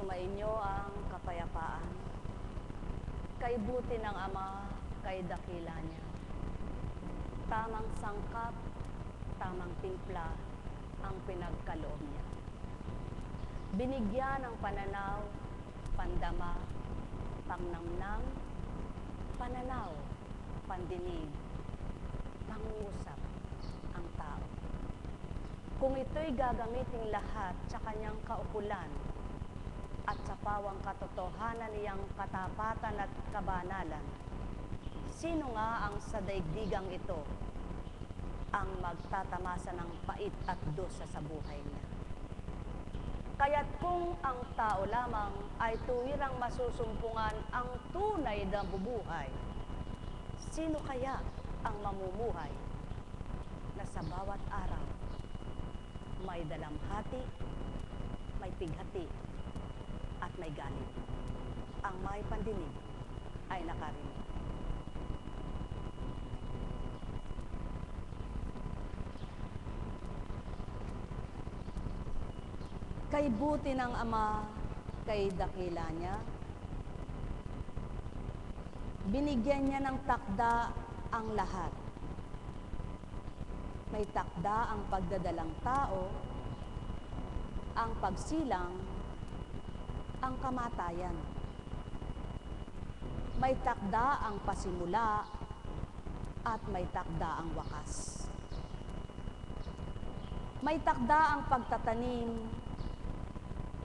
Sumainyo ang kapayapaan. Kay buti ng Ama, kay dakila niya. Tamang sangkap, tamang timpla ang pinagkaloob niya. Binigyan ng pananaw, pandama, pangnamnam, pananaw, pandinig, pangungusap ang tao. Kung ito'y gagamitin lahat sa kanyang kaukulan at sa pawang katotohanan niyang katapatan at kabanalan, sino nga ang sa daigdigang ito ang magtatamasa ng pait at dosa sa buhay niya? Kaya't kung ang tao lamang ay tuwirang masusumpungan ang tunay na bubuhay, sino kaya ang mamumuhay na sa bawat araw may dalamhati, may pighati, at may galit? Ang may pandinig ay nakarinig. Kay buti ng Ama, kay dakila niya, binigyan niya ng takda ang lahat. May takda ang pagdadalang tao, ang pagsilang, ang kamatayan. May takda ang pasimula at may takda ang wakas. May takda ang pagtatanim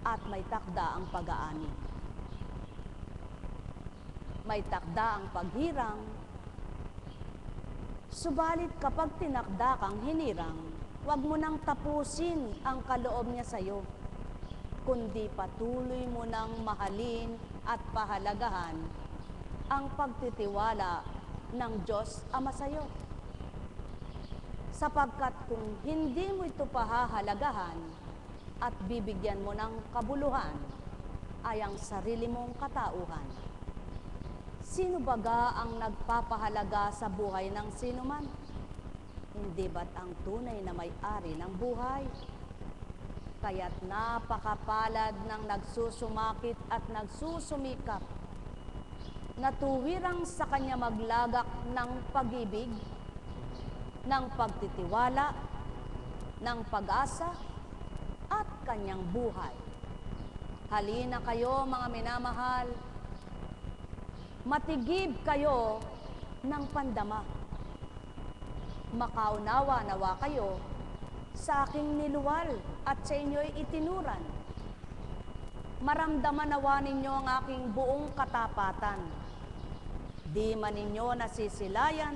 at may takda ang pag-aani. May takda ang paghirang, subalit kapag tinakda kang hinirang, huwag mo nang tapusin ang kaloob niya sa'yo, kundi patuloy mo nang mahalin at pahalagahan ang pagtitiwala ng Diyos Ama sa'yo. Sapagkat kung hindi mo ito pahahalagahan at bibigyan mo ng kabuluhan ay ang sarili mong katauhan. Sino baga ang nagpapahalaga sa buhay ng sino man? Hindi ba't ang tunay na may-ari ng buhay? Kaya't napakapalad ng nagsusumakit at nagsusumikap na tuwirang sa kanya maglagak ng pag-ibig, ng pagtitiwala, ng pag-asa, at kanyang buhay. Halina kayo mga minamahal, matigib kayo ng pandama. Makaunawa nawa kayo sa aking niluwal at sa inyo'y itinuran. Maramdaman nawa ninyo ang aking buong katapatan. Di man ninyo nasisilayan,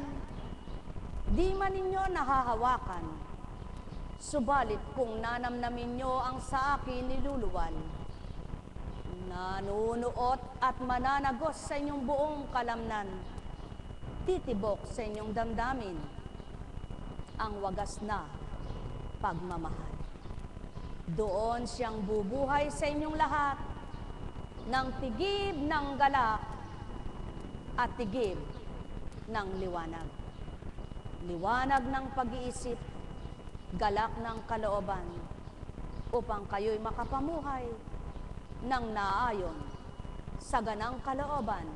di man ninyo nahahawakan. Subalit kung nanamnamin nyo ang sa akin niluluwal, nanunuot at mananagos sa inyong buong kalamnan, titibok sa inyong damdamin ang wagas na pagmamahal. Doon siyang bubuhay sa inyong lahat ng tigib ng galak at tigib ng liwanag. Liwanag ng pag-iisip, galak ng kalooban, upang kayo'y makapamuhay ng naayon sa ganang kalooban,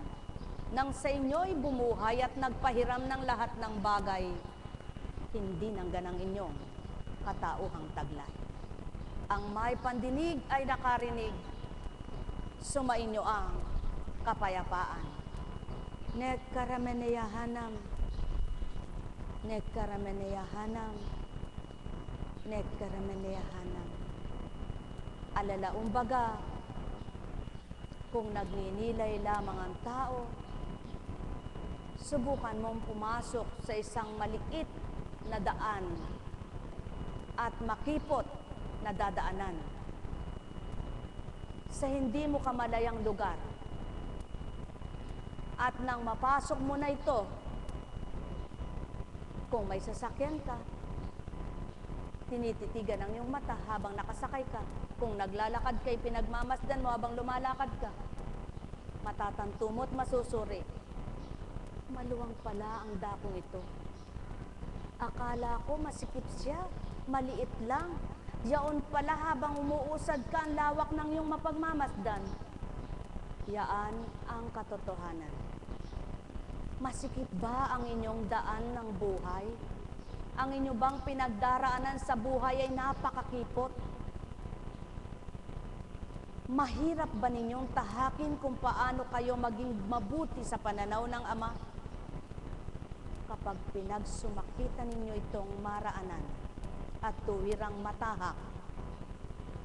nang sa inyo'y bumuhay at nagpahiram ng lahat ng bagay, hindi ng ganang inyong katauhang taglay. Ang may pandinig ay nakarinig, sumainyo ang kapayapaan. Nekkarameneyahanam, nekkarameneyahanam, nekkarameneyahanam. Alalaumbaga, kung nagninilay lamang ang tao, subukan mong pumasok sa isang maliit na daan at makipot na dadaanan sa hindi mo kamalayang lugar. At nang mapasok mo na ito, kung may sasakyan ka, tinititigan ang iyong mata habang nakasakay ka. Kung naglalakad kay pinagmamasdan mo habang lumalakad ka, matatanto mo't masusuri. Maluwang pala ang dakong ito. Akala ko masikip siya, maliit lang. Yaon pala habang umuusad ka ang lawak ng iyong mapagmamasdan. Yaan ang katotohanan. Masikip ba ang inyong daan ng buhay? Ang inyo bang pinagdaraanan sa buhay ay napakakipot? Mahirap ba ninyong tahakin kung paano kayo maging mabuti sa pananaw ng Ama? Kapag pinagsumakitan ninyo itong maraanan at tuwirang matahak,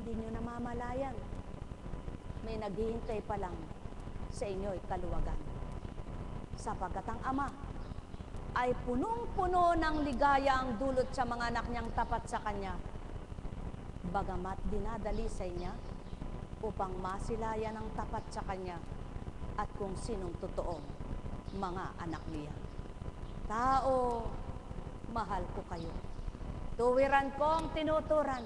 hindi nyo namamalayan. May naghihintay pa lang sa inyo'y kaluwagan. Sapagkat ang Ama ay punong-puno ng ligaya ang dulot sa mga anak niyang tapat sa Kanya, bagamat dinadali sa Niya upang masilayan ang tapat sa Kanya at kung sinong totoong mga anak niya. Tao, mahal ko kayo. Tuwiran kong tinuturan.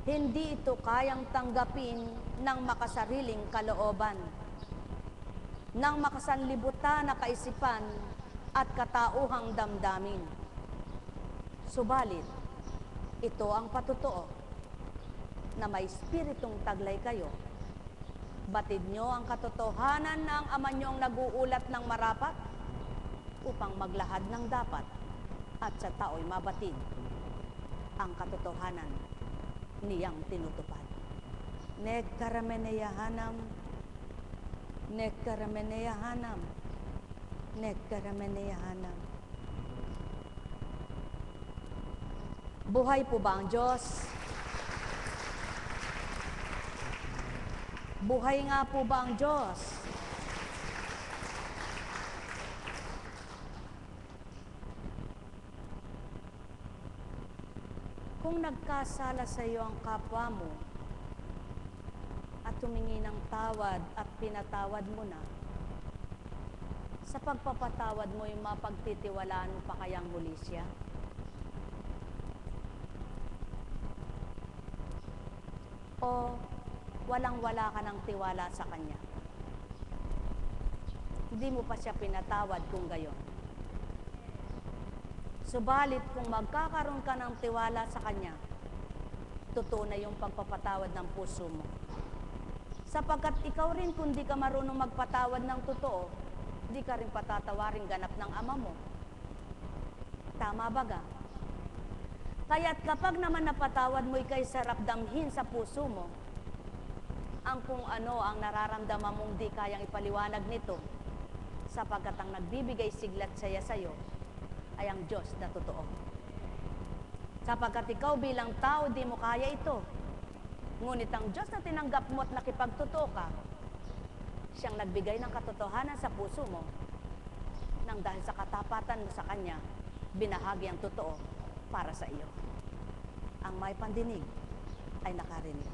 Hindi ito kayang tanggapin ng makasariling kalooban, ng makasanlibutan na kaisipan at katauhang damdamin. Subalit, ito ang patotoo, na may espiritong taglay kayo. Batid nyo ang katotohanan ng Ama nyong nag-uulat ng marapat upang maglahad ng dapat at sa tao'y mabatid ang katotohanan niyang tinutupad. Nekkarameneyahanam, nekkarameneyahanam, nekkarameneyahanam. Buhay po ba ang Diyos? Buhay nga po ba ang Diyos? Kung nagkasala sa iyo ang kapwa mo at humingi ng tawad at pinatawad mo na, sa pagpapatawad mo yung mapagtitiwalaan mo pa kayang huli siya? O walang-wala ka ng tiwala sa Kanya? Hindi mo pa siya pinatawad kung gayon. Subalit kung magkakaroon ka ng tiwala sa Kanya, totoo na yung pagpapatawad ng puso mo. Sapagkat ikaw rin kung di ka marunong magpatawad ng totoo, di ka rin patatawarin ganap ng Ama mo. Tama ba ga? Kaya't kapag naman napatawad mo, ika'y sarap damhin sa puso mo ang kung ano ang nararamdaman mong di kayang ipaliwanag nito, sapagkat ang nagbibigay siglat saya sa'yo ay ang Diyos na totoo. Sapagkat ikaw bilang tao, di mo kaya ito. Ngunit ang Diyos na tinanggap mo at nakipagtotoo ka, siyang nagbigay ng katotohanan sa puso mo, nang dahil sa katapatan mo sa Kanya, binahagi ang totoo para sa iyo. Ang may pandinig ay nakarinig.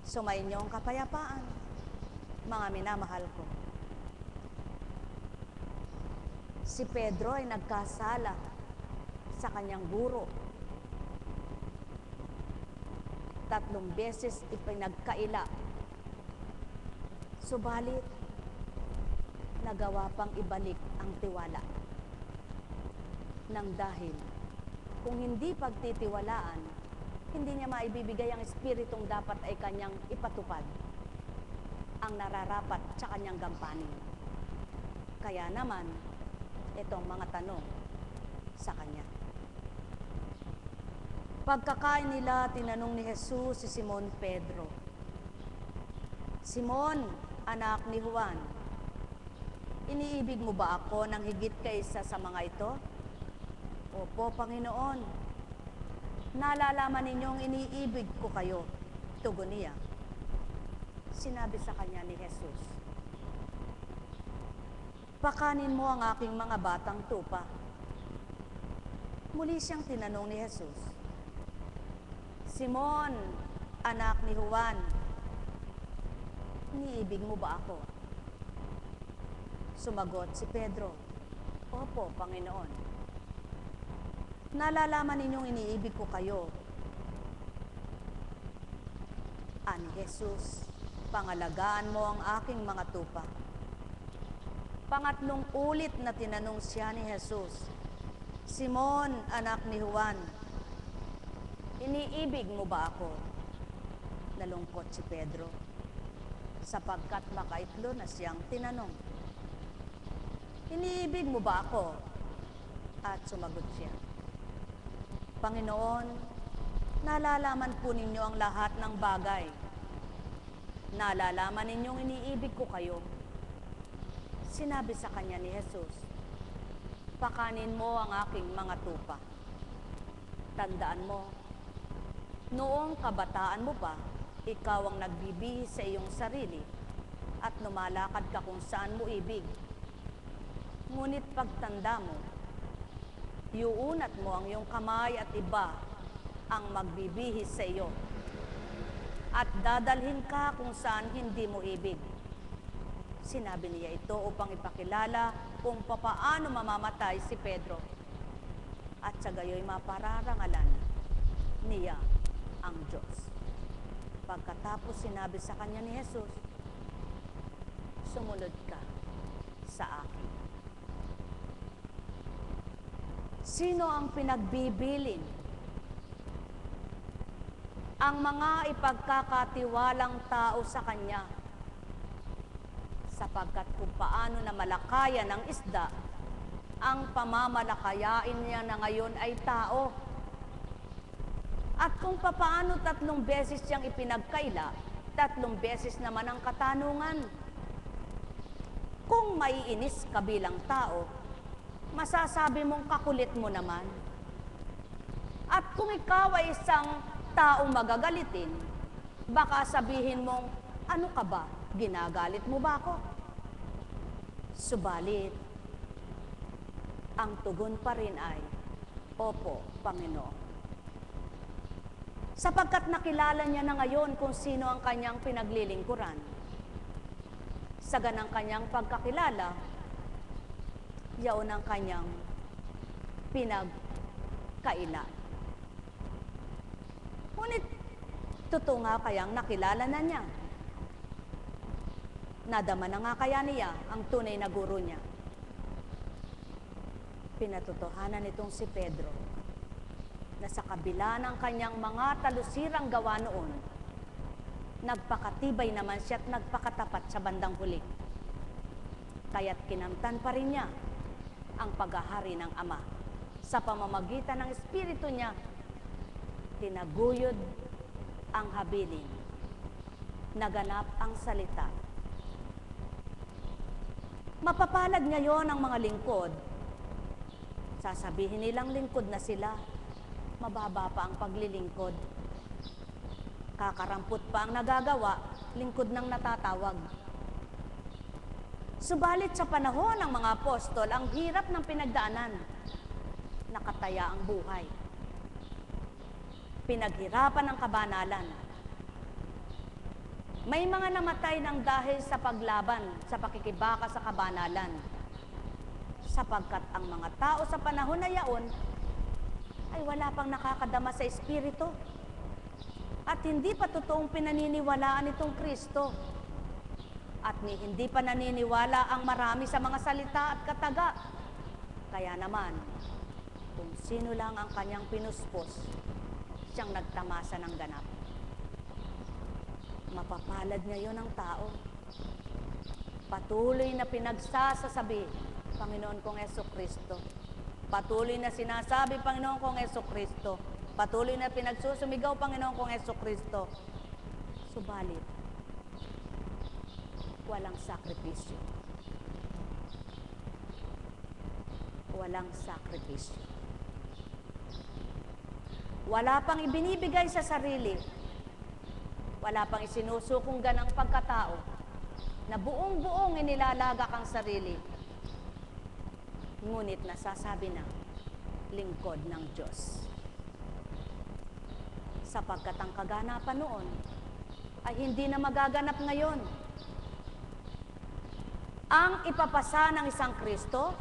Sumayin niyo ang kapayapaan, mga minamahal ko. Si Pedro ay nagkasala sa kanyang guro. 3 beses ipinagkaila. Subalit, nagawa pang ibalik ang tiwala. Nang dahil, kung hindi pagtitiwalaan, hindi niya maibibigay ang espiritong dapat ay kanyang ipatupad, ang nararapat sa kanyang gampanin. Kaya naman, itong mga tanong sa Kanya. Pagkakain nila, tinanong ni Jesus si Simon Pedro, "Simon, anak ni Juan, iniibig mo ba ako ng higit kaysa sa mga ito?" "Opo, Panginoon. Nalalaman ninyong iniibig ko kayo," tugon niya. Sinabi sa kanya ni Jesus, "Pakanin mo ang aking mga batang tupa." Muli siyang tinanong ni Jesus, "Simon, anak ni Juan, iniibig mo ba ako?" Sumagot si Pedro, "Opo, Panginoon. Nalalaman ninyong iniibig ko kayo." Ani Jesus, "Pangalagaan mo ang aking mga tupa." Pangatlong ulit na tinanong siya ni Jesus, "Simon, anak ni Juan, Iniibig mo ba ako? Nalungkot si Pedro, sapagkat makaitlo na siyang tinanong. Iniibig mo ba ako? At sumagot siya, Panginoon, nalalaman po ninyo ang lahat ng bagay. Nalalaman ninyong iniibig ko kayo. Sinabi sa kanya ni Jesus, pakanin mo ang aking mga tupa. Tandaan mo, noong kabataan mo pa, ikaw ang nagbibihis sa iyong sarili at lumalakad ka kung saan mo ibig. Ngunit pagtanda mo, iuunat mo ang iyong kamay at iba ang magbibihis sa iyo. At dadalhin ka kung saan hindi mo ibig. Sinabi niya ito upang ipakilala kung papaano mamamatay si Pedro. At sa gayoy mapararangalan niya ang Diyos. Pagkatapos sinabi sa kanya ni Jesus, sumunod ka sa akin. Sino ang pinagbibilin? Ang mga ipagkakatiwalang tao sa kanya, sapagkat kung paano na malakayan ng isda, ang pamamalakayain niya na ngayon ay tao. At kung papaano 3 beses siyang ipinagkaila, 3 beses naman ang katanungan. Kung maiinis ka bilang tao, masasabi mong kakulit mo naman. At kung ikaw ay isang taong magagalitin, baka sabihin mong, ano ka ba? Ginagalit mo ba ako? Subalit, ang tugon pa rin ay, Opo, Panginoon. Sapagkat nakilala niya na ngayon kung sino ang kanyang pinaglilingkuran. Sa ganang kanyang pagkakilala, yaon ang kanyang pinagkaila. Ngunit, totoo nga kayang nakilala na niya. Nadama na nga kaya niya ang tunay na guro niya. Pinatotohanan nitong si Pedro na sa kabila ng kanyang mga talusirang gawa noon, nagpakatibay naman siya at nagpakatapat sa bandang huli. Kaya't kinamtan pa rin niya ang paghahari ng Ama. Sa pamamagitan ng Espiritu niya, tinaguyod ang habilin, naganap ang salita. Mapapalad ngayon ang mga lingkod. Sasabihin nilang lingkod na sila, mababa pa ang paglilingkod. Kakarampot pa ang nagagawa, lingkod ng natatawag. Subalit sa panahon ng mga apostol, ang hirap ng pinagdaanan, nakataya ang buhay. Pinaghirapan ng kabanalan. May mga namatay ng dahil sa paglaban, sa pakikibaka sa kabanalan. Sapagkat ang mga tao sa panahon na yaon ay wala pang nakakadama sa Espiritu. At hindi pa totoong pinaniniwalaan itong Kristo. At hindi pa naniniwala ang marami sa mga salita at kataga. Kaya naman, kung sino lang ang kanyang pinuspos, siyang nagtamasa ng ganap. Mapapalad ngayon ang tao. Patuloy na pinagsasasabi, Panginoon kong Jesucristo. Patuloy na sinasabi, Panginoon kong Jesucristo. Patuloy na pinagsusumigaw, Panginoon kong Jesucristo. Subalit, walang sakripisyo. Walang sakripisyo. Wala pang ibinibigay sa sarili. Wala pang isinusukong ganang pagkatao na buong-buong inilalagak ang sarili. Ngunit nasasabi na, lingkod ng Diyos. Sapagkat ang kaganapan noon ay hindi na magaganap ngayon. Ang ipapasa ng isang Kristo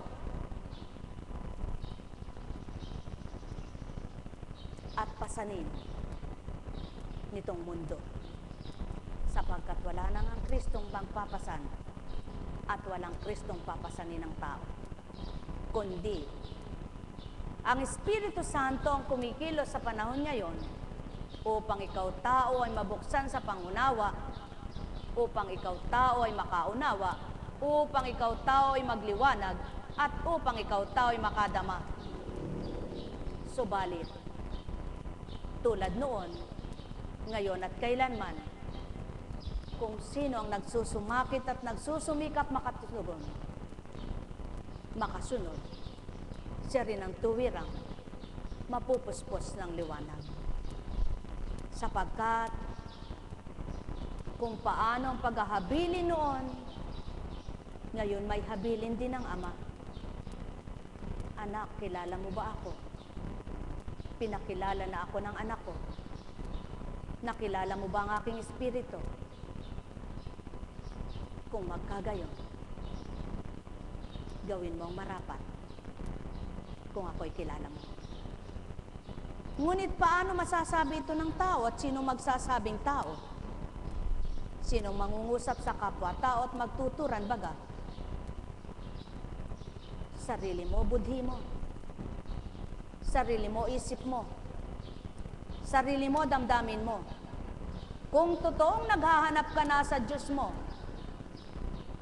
at pasanin nitong mundo. Sapagkat wala nang ang Kristong magpapasan at walang Kristong papasanin ng tao. Kundi, ang Espiritu Santo ang kumikilos sa panahon ngayon upang ikaw tao ay mabuksan sa pangunawa, upang ikaw tao ay makaunawa, upang ikaw tao ay magliwanag, at upang ikaw tao ay makadama. Subalit, tulad noon, ngayon at kailanman, kung sino ang nagsusumakit at nagsusumikap makasunod, siya rin ang tuwirang mapupuspos ng liwanag. Sapagkat kung paano ang paghahabilin noon, ngayon may habilin din ng Ama. Anak, kilala mo ba ako? Pinakilala na ako ng anak ko. Nakilala mo ba ang aking espiritu? Kung magkagayon, gawin mo ang marapat kung ako'y kilala mo. Ngunit paano masasabi ito ng tao at sino magsasabing tao? Sinong mangungusap sa kapwa-tao at magtuturan baga? Sarili mo, budhi mo. Sarili mo, isip mo. Sarili mo, damdamin mo. Kung totoong naghahanap ka na sa Diyos mo,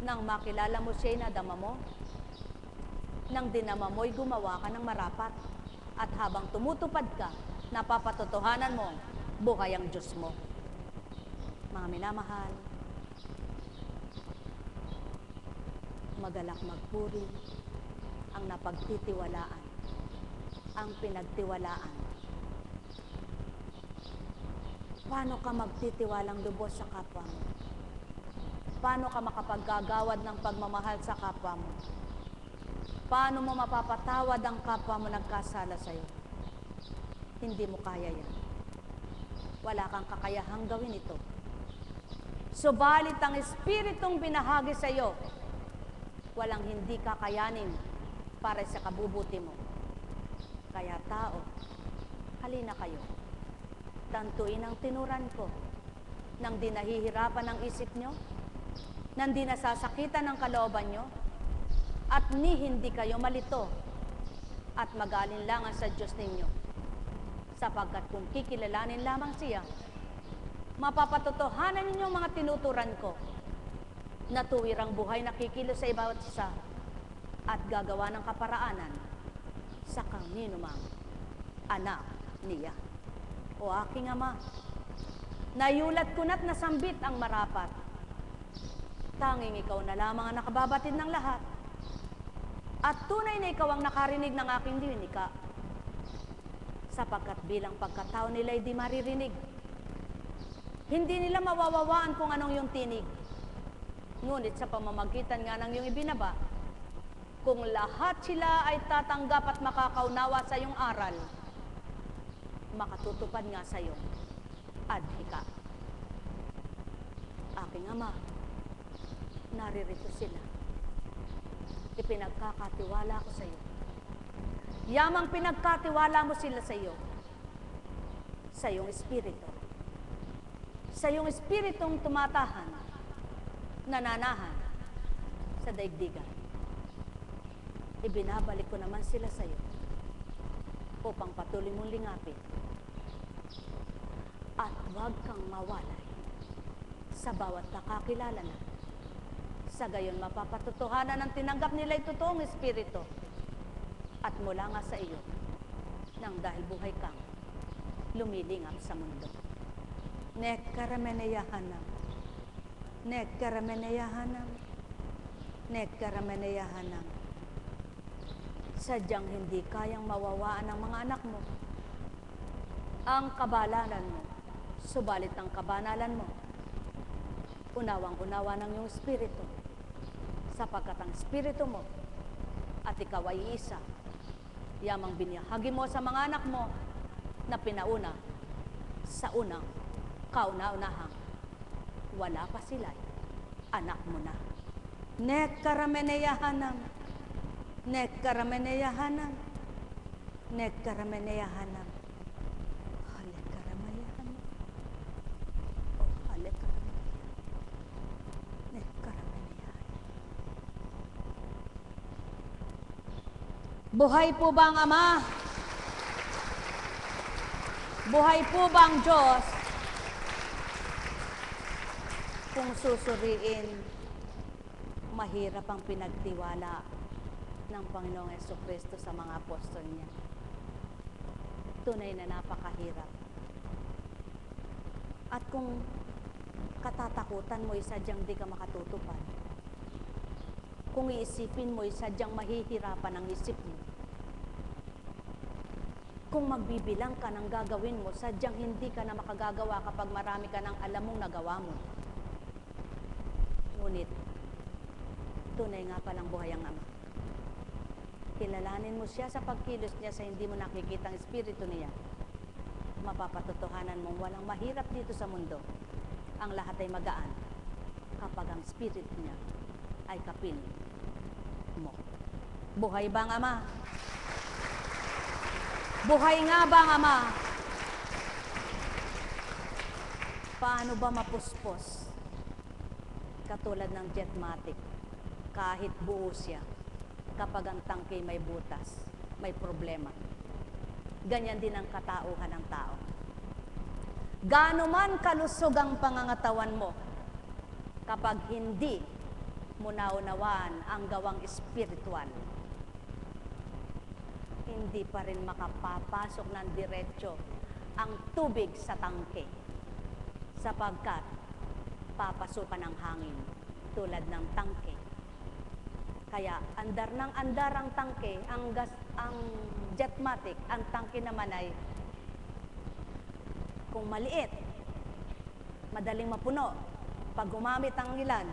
nang makilala mo siya'y nadama mo, nang dinama mo'y gumawa ka ng marapat, at habang tumutupad ka, napapatotohanan mo, buhay ang Diyos mo. Mga minamahal, magalak magpuri ang napagtitiwalaan, ang pinagtiwalaan. Paano ka magtitiwalang lubos sa kapwa mo? Paano ka makapaggagawad ng pagmamahal sa kapwa mo? Paano mo mapapatawad ang kapwa mo nagkasala sa'yo? Hindi mo kaya yan. Wala kang kakayahang gawin ito. Subalit ang Espiritong binahagi sa'yo, walang hindi kakayanin para sa kabubuti mo. Kaya tao, halina kayo. Tantuin ang tinuran ko, nang di nahihirapan ang isip nyo, nang di nasasakitan ang kalooban nyo, at ni hindi kayo malito at mag-alinlangan sa Diyos ninyo. Sapagkat kung kikilalanin lamang siya, mapapatotohanan ninyo mga tinuturan ko na tuwirang buhay na kikilos sa bawat isa at gagawa ng kaparaanan sa kanino mang anak niya. O aking Ama, nayulat ko na't nasambit ang marapat. Tanging ikaw na lamang ang nakababatid ng lahat. At tunay na ikaw ang nakarinig ng aking dinika. Sapagkat bilang pagkatao nila'y di maririnig. Hindi nila mawawawaan kung anong yung tinig. Ngunit sa pamamagitan nga ng iyong ibinaba, kung lahat sila ay tatanggap at makakaunawa sa iyong aral, makatutupad nga sa iyong adhika. Aking Ama, naririto sila. Ipinagkakatiwala ko sa iyo. Yamang pinagkatiwala mo sila sa iyo. Sa iyong espiritu. Sa iyong espiritong tumatahan, nananahan sa daigdigan. Ibinabalik ko naman sila sa iyo upang patuloy mong lingapin. At huwag kang mawalay sa bawat nakakilala na. Sa gayon mapapatotohanan ng tinanggap nila'y totoong espiritu at mula nga sa iyo nang dahil buhay kang lumilingap sa mundo. Nekkarameneyahanam, nekkarameneyahanam, nekkarameneyahanam. Sadyang hindi kayang mawawaan ng mga anak mo ang kabanalan mo, subalit ang kabanalan mo, unawang-unawa ng iyong espiritu, sapagkat ang espiritu mo at ikaw ay isa, yamang binahagi mo sa mga anak mo na pinauna sa unang kauna-unahang wala pa sila, anak mo na. Nekkarameneyahanam, nekkarameneyahanam, nekkarameneyahanam. Buhay po ba ang Ama? Buhay po ba ang Diyos kung susuriin, mahirap ang pinagtiwala ng Panginoong Jesucristo sa mga apostol niya. Tunay na napakahirap. At kung katatakutan mo, sadyang di ka makatutupad. Kung iisipin mo, sadyang mahihirapan ang isip mo. Kung magbibilang ka ng gagawin mo, sadyang hindi ka na makagagawa kapag marami ka ng alam mong nagawa mo. Ngunit, tunay nga palang buhay ang Ama. Kilalanin mo siya sa pagkilos niya sa hindi mo nakikitang espiritu niya. Mapapatotohanan mong walang mahirap dito sa mundo. Ang lahat ay magaan kapag ang spirit niya ay kapiling mo. Buhay ba ang Ama? Buhay nga ba ang Ama? Paano ba mapuspos? Katulad ng jetmatic, kahit buo siya, kapag ang tangke may butas, may problema. Ganyan din ang katauhan ng tao. Gaano man kalusog ang pangangatawan mo, kapag hindi mo naunawaan ang gawang espiritual, hindi pa rin makapapasok ng diretsyo ang tubig sa tangke, sapagkat papasukan ng hangin tulad ng tangke. Kaya andar ng andar ang tangke, ang jetmatic, ang tangke naman ay kung maliit, madaling mapuno. Pag gumamit ang ilan,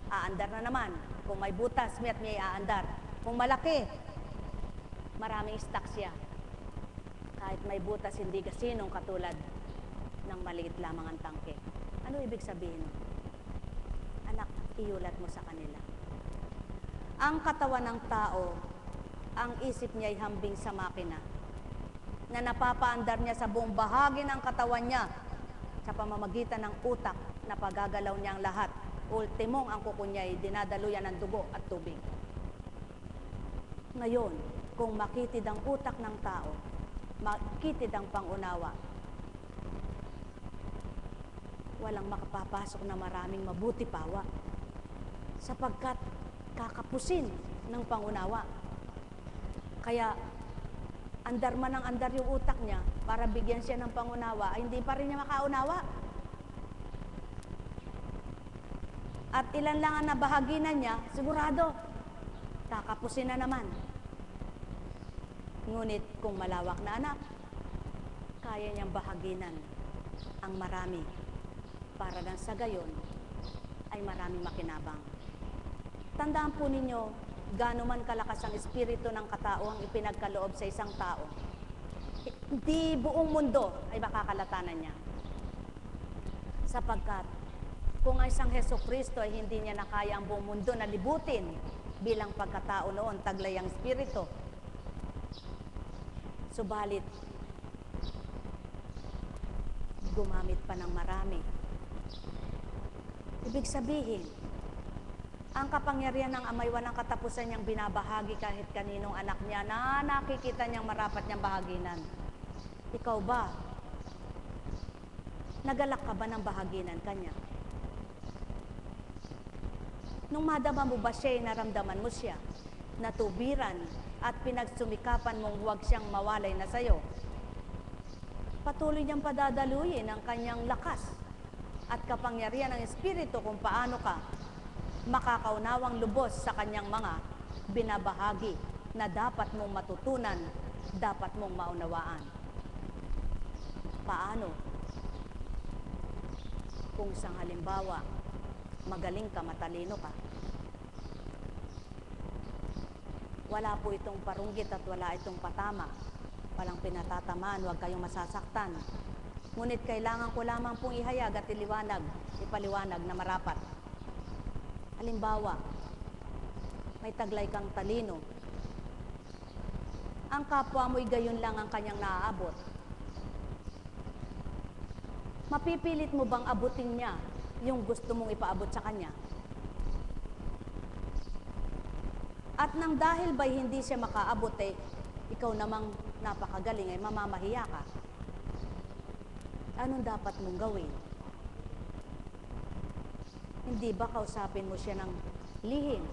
aandar na naman. Kung may butas, may aandar. Kung malaki, maraming stock siya. Kahit may butas, hindi kasinong katulad ng maliit lamang ang tangke. Ano ibig sabihin? Anak, iulat mo sa kanila. Ang katawan ng tao, ang isip niya ay hambing sa makina na napapaandar niya sa buong bahagi ng katawan niya sa pamamagitan ng utak na pagagalaw niya ang lahat. Ultimong ang kuko niya ay dinadaluyan ng dugo at tubig. Ngayon, kung makitid ang utak ng tao, makitid ang pangunawa, walang makapapasok na maraming mabuti pawa sapagkat kakapusin ng pangunawa. Kaya andar man ang andar yung utak niya para bigyan siya ng pangunawa, ay hindi pa rin niya makaunawa. At ilan lang ang nabahaginan niya, sigurado, kakapusin na naman. Ngunit kung malawak na anak, kaya niyang bahaginan ang marami para nang sa gayon ay maraming makinabang. Tandaan po ninyo, gaano man kalakas ang espiritu ng katao ang ipinagkaloob sa isang tao, hindi buong mundo ay makakalatanan niya. Sapagkat kung ang isang Jesucristo ay hindi niya nakaya ang buong mundo na libutin bilang pagkatao noon, taglay ang espiritu. Subalit, gumamit pa ng marami. Ibig sabihin, ang kapangyarihan ng Amay walang katapusan niyang binabahagi kahit kaninong anak niya na nakikita niyang marapat niyang bahaginan. Ikaw ba? Nagalak ka ba ng bahaginan kanya? Nung madama mo ba siya, naramdaman mo siya, natubiran at pinagsumikapan mong huwag siyang mawalay na sayo. Patuloy niyang padadaluyin ang kanyang lakas at kapangyarihan ng Espiritu kung paano ka makakaunawang lubos sa kanyang mga binabahagi na dapat mong matutunan, dapat mong maunawaan. Paano? Kung isang halimbawa, magaling ka, matalino ka. Wala po itong parunggit at wala itong patama. Walang pinatatamaan, huwag kayong masasaktan. Ngunit kailangan ko lamang pong ihayag at ipaliwanag na marapat. Halimbawa, may taglay kang talino. Ang kapwa mo'y gayon lang ang kanyang naaabot. Mapipilit mo bang abutin niya yung gusto mong ipaabot sa kanya? At nang dahil ba'y hindi siya makaabot, ikaw namang napakagaling ay mamamahiya ka. anong dapat mong gawin? Hindi ba kausapin mo siya ng lihim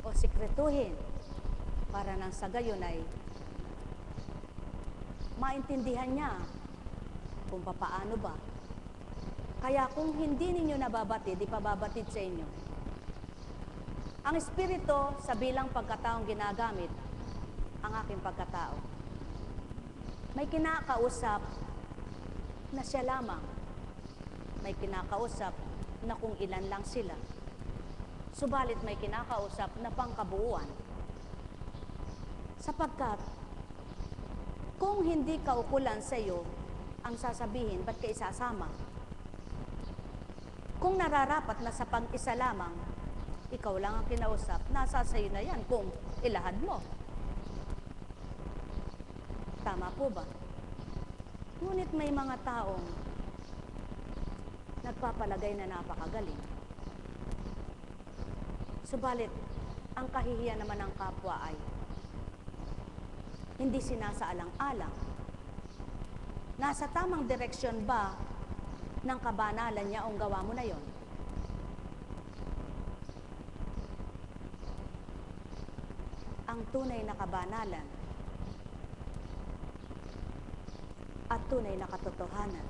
o sikretuhin para nang sa gayon ay maintindihan niya kung papaano ba? Kaya kung hindi ninyo nababatid, ipababatid sa inyo. Ang Espiritu sa bilang pagkataong ginagamit ang aking pagkatao. May kinakausap na siya lamang. May kinakausap na kung ilan lang sila. Subalit may kinakausap na pangkabuuan. Sapagkat kung hindi kaukulan sa iyo ang sasabihin, ba't ka isasama? Kung nararapat na sa pag-isa lamang, ikaw lang ang kinausap, nasa sa'yo na yan kung ilahad mo. Tama po ba? Ngunit may mga taong nagpapalagay na napakagaling. Subalit, ang kahihiyan naman ng kapwa ay hindi sinasaalang-alang. Nasa tamang direksyon ba ng kabanalan niya ang gawa mo na yon? Ang tunay na kabanalan at tunay na katotohanan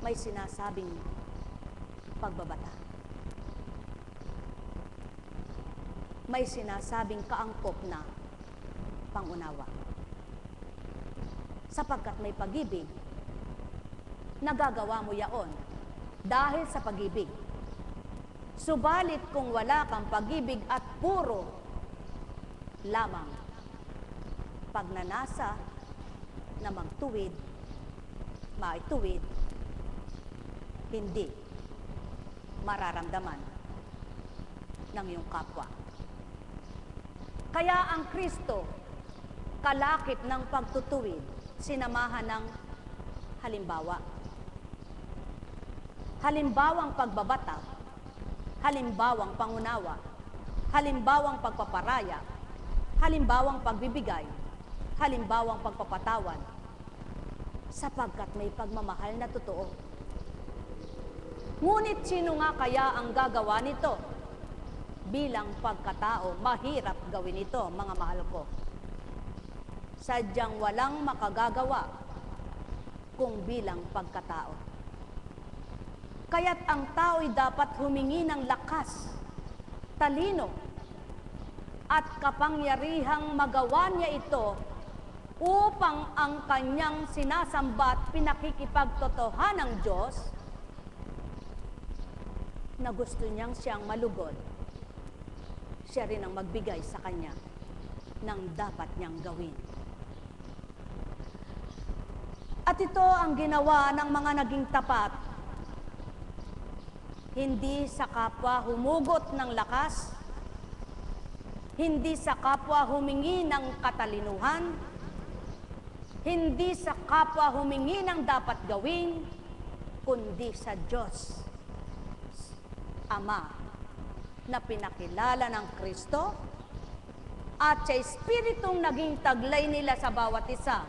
may sinasabing pagbabata. May sinasabing kaangkop na pangunawa. Sapagkat may pag-ibig, nagagawa mo yaon dahil sa pag-ibig. Subalit kung wala kang pag-ibig at puro lamang pagnanasa na magtuwid, maituwid, hindi mararamdaman ng iyong kapwa. Kaya ang Kristo, kalakip ng pagtutuwid, sinamahan ng halimbawa. Halimbawang pagbabata, halimbawang pangunawa, halimbawang pagpaparaya, halimbawang pagbibigay, halimbawang pagpapatawad, sapagkat may pagmamahal na totoo. Ngunit sino nga kaya ang gagawa nito? Bilang pagkatao, mahirap gawin ito, mga mahal ko. Sadyang walang makagagawa kung bilang pagkatao. Kaya't ang tao'y dapat humingi ng lakas, talino, at kapangyarihang magawa niya ito upang ang kanyang sinasamba at pinakikipagtotohan ng Diyos na gusto niyang siyang malugod, siya rin ang magbigay sa kanya ng dapat niyang gawin. At ito ang ginawa ng mga naging tapat, hindi sa kapwa humugot ng lakas, hindi sa kapwa humingi ng katalinuhan, hindi sa kapwa humingi ng dapat gawin, kundi sa Diyos, Ama, na pinakilala ng Kristo at sa Espiritong naging taglay nila sa bawat isa.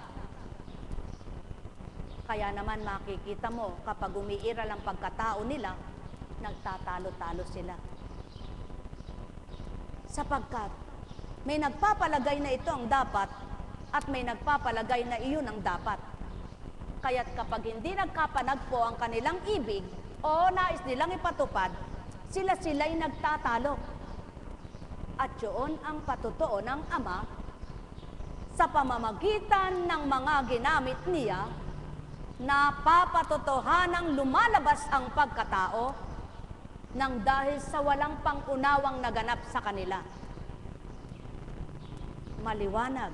Kaya naman makikita mo, kapag umiiral ang pagkatao nila, nagtatalo-talo sila. Sapagkat may nagpapalagay na ito ang dapat at may nagpapalagay na iyon ang dapat. Kaya't kapag hindi nagkapanagpo ang kanilang ibig o nais nilang ipatupad, sila-sila'y nagtatalo. At yun ang patotoo ng Ama sa pamamagitan ng mga ginamit niya na papatotohanang lumalabas ang pagkatao nang dahil sa walang pangunawang naganap sa kanila. Maliwanag,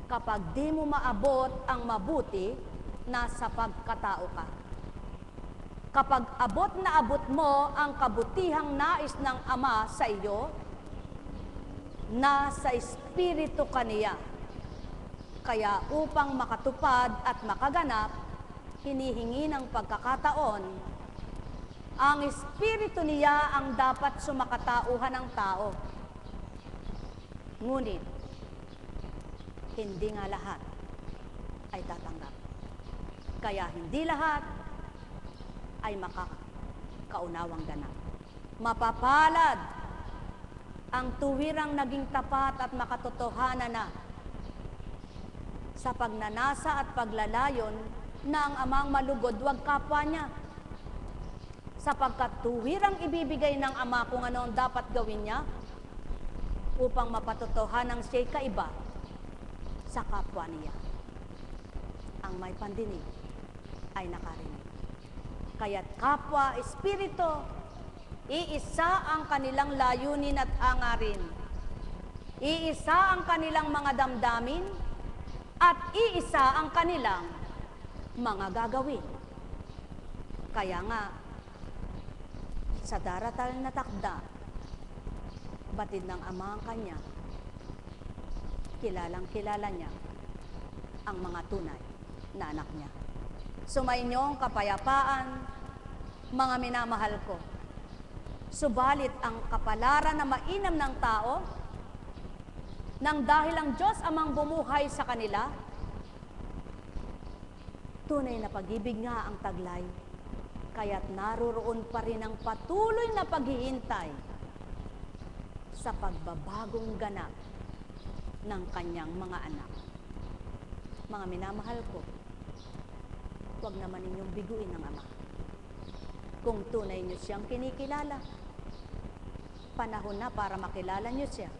kapag di mo maabot ang mabuti, nasa pagkatao ka. Kapag abot na abot mo ang kabutihang nais ng Ama sa iyo, nasa Espiritu ka niya. Kaya upang makatupad at makaganap, hinihingi ng pagkakataon, ang Espiritu niya ang dapat sumakatauhan ng tao. Ngunit, hindi nga lahat ay tatanggap. Kaya hindi lahat ay makakaunawang ganap. Mapapalad ang tuwirang naging tapat at makatotohanan na sa pagnanasa at paglalayon na ang amang malugod wag kapwa niya. Sapagkat tuwirang ibibigay ng ama kung ano ang dapat gawin niya upang mapatotohanan siya'y kaiba sa kapwa niya. Ang may pandinig ay nakarinig. Kaya't kapwa, espiritu, iisa ang kanilang layunin at hangarin. Iisa ang kanilang mga damdamin at iisa ang kanilang mga gagawin. Kaya nga, sa daratal na takda, batid ng ama ang kanya, kilalang kilala niya ang mga tunay na anak niya. Sumainyo ang kapayapaan, mga minamahal ko. Subalit ang kapalaran na mainam ng tao, nang dahil ang Diyos amang bumuhay sa kanila, tunay na pag-ibig nga ang taglay, kaya't naroroon pa rin ang patuloy na paghihintay sa pagbabagong ganap ng kanyang mga anak. Mga minamahal ko, huwag naman ninyong biguin ng ama. Kung tunay niyo siyang kinikilala, panahon na para makilala niyo siya.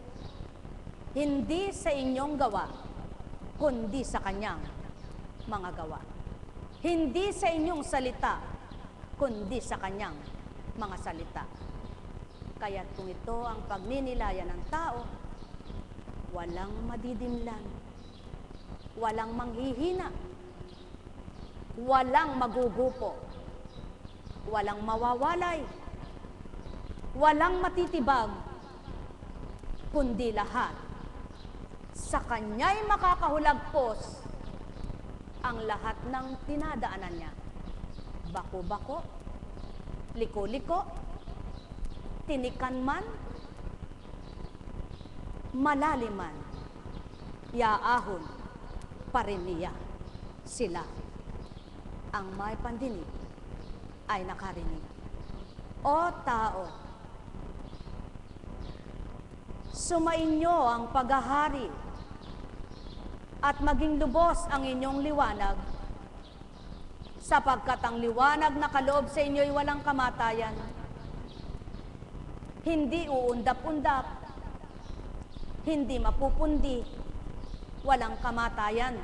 Hindi sa inyong gawa, kundi sa kanyang mga gawa. Hindi sa inyong salita, kundi sa kanyang mga salita. Kaya't kung ito ang pagninilayan ng tao, walang madidimlan, walang manghihina, walang magugupo, walang mawawalay, walang matitibag, kundi lahat sa kanya'y makakahulagpos ang lahat ng tinadaanan niya. Bako-bako, liko-liko, tinikan man, malaliman, yaahon pa rin niya sila. Ang may pandinig ay nakarinig. O tao, sumainyo ang paghahari at maging lubos ang inyong liwanag, sapagkat ang liwanag na kaloob sa inyo'y walang kamatayan. Hindi uundap-undap, hindi mapupundi, walang kamatayan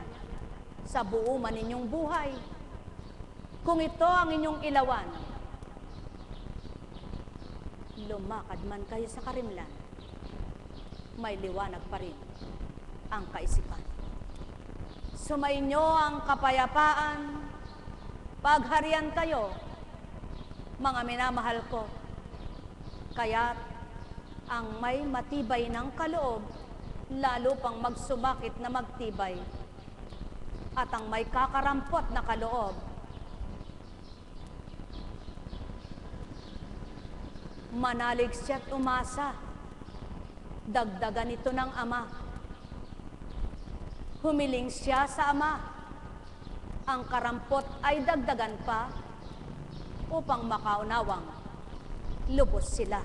sa buo man inyong buhay. Kung ito ang inyong ilawan, lumakad man kayo sa karimlan, may liwanag pa rin ang kaisipan. Sumainyo ang kapayapaan, pagharian kayo, mga minamahal ko. Kaya't ang may matibay ng kaloob, lalo pang magsumakit na magtibay. At ang may kakarampot na kaloob, manalig siya't umasa, dagdagan ito ng ama. Humiling siya sa ama, ang karampot ay dagdagan pa upang makaunawang lubos sila.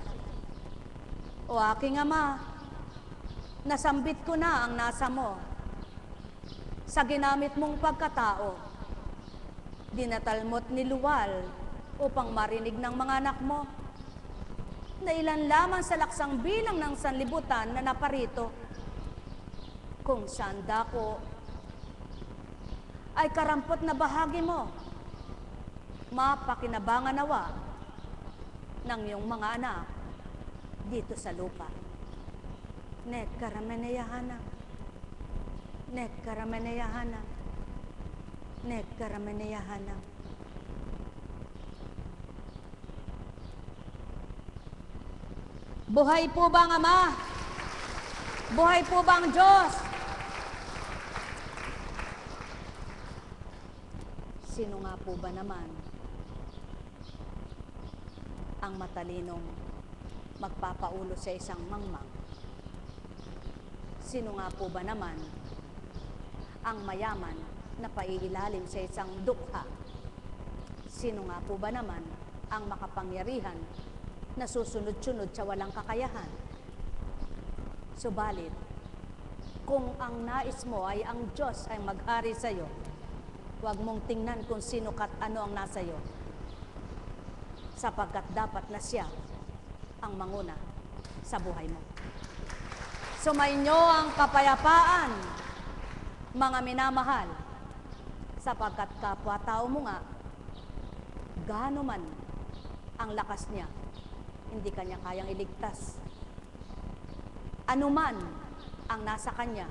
O aking ama, nasambit ko na ang nasa mo sa ginamit mong pagkatao. Dinatal mo't niluwal upang marinig ng mga anak mo na ilan lamang sa laksang bilang ng sanlibutan na naparito, kung saan dako ay karampot na bahagi mo, mapakinabangan nawa ng iyong mga anak dito sa lupa. Nek karameneyahana, nek karameneyahana, nek karameneyahana. Buhay po ba ang Ama? Buhay po ba ang Diyos? Sino nga po ba naman ang matalinong magpapaulo sa isang mangmang? Sino nga po ba naman ang mayaman na paiilalim sa isang dukha. Sino nga po ba naman ang makapangyarihan na susunod-sunod sa walang kakayahan? Subalit, kung ang nais mo ay ang Diyos ay maghari sa iyo, huwag mong tingnan kung sino kat ano ang nasa iyo, sapagkat dapat na siya ang manguna sa buhay mo. Sumainyo ang kapayapaan, mga minamahal, sapagkat kapwa-tao mo nga, gaano man ang lakas niya, hindi kanya kayang iligtas. Ano man ang nasa kanya,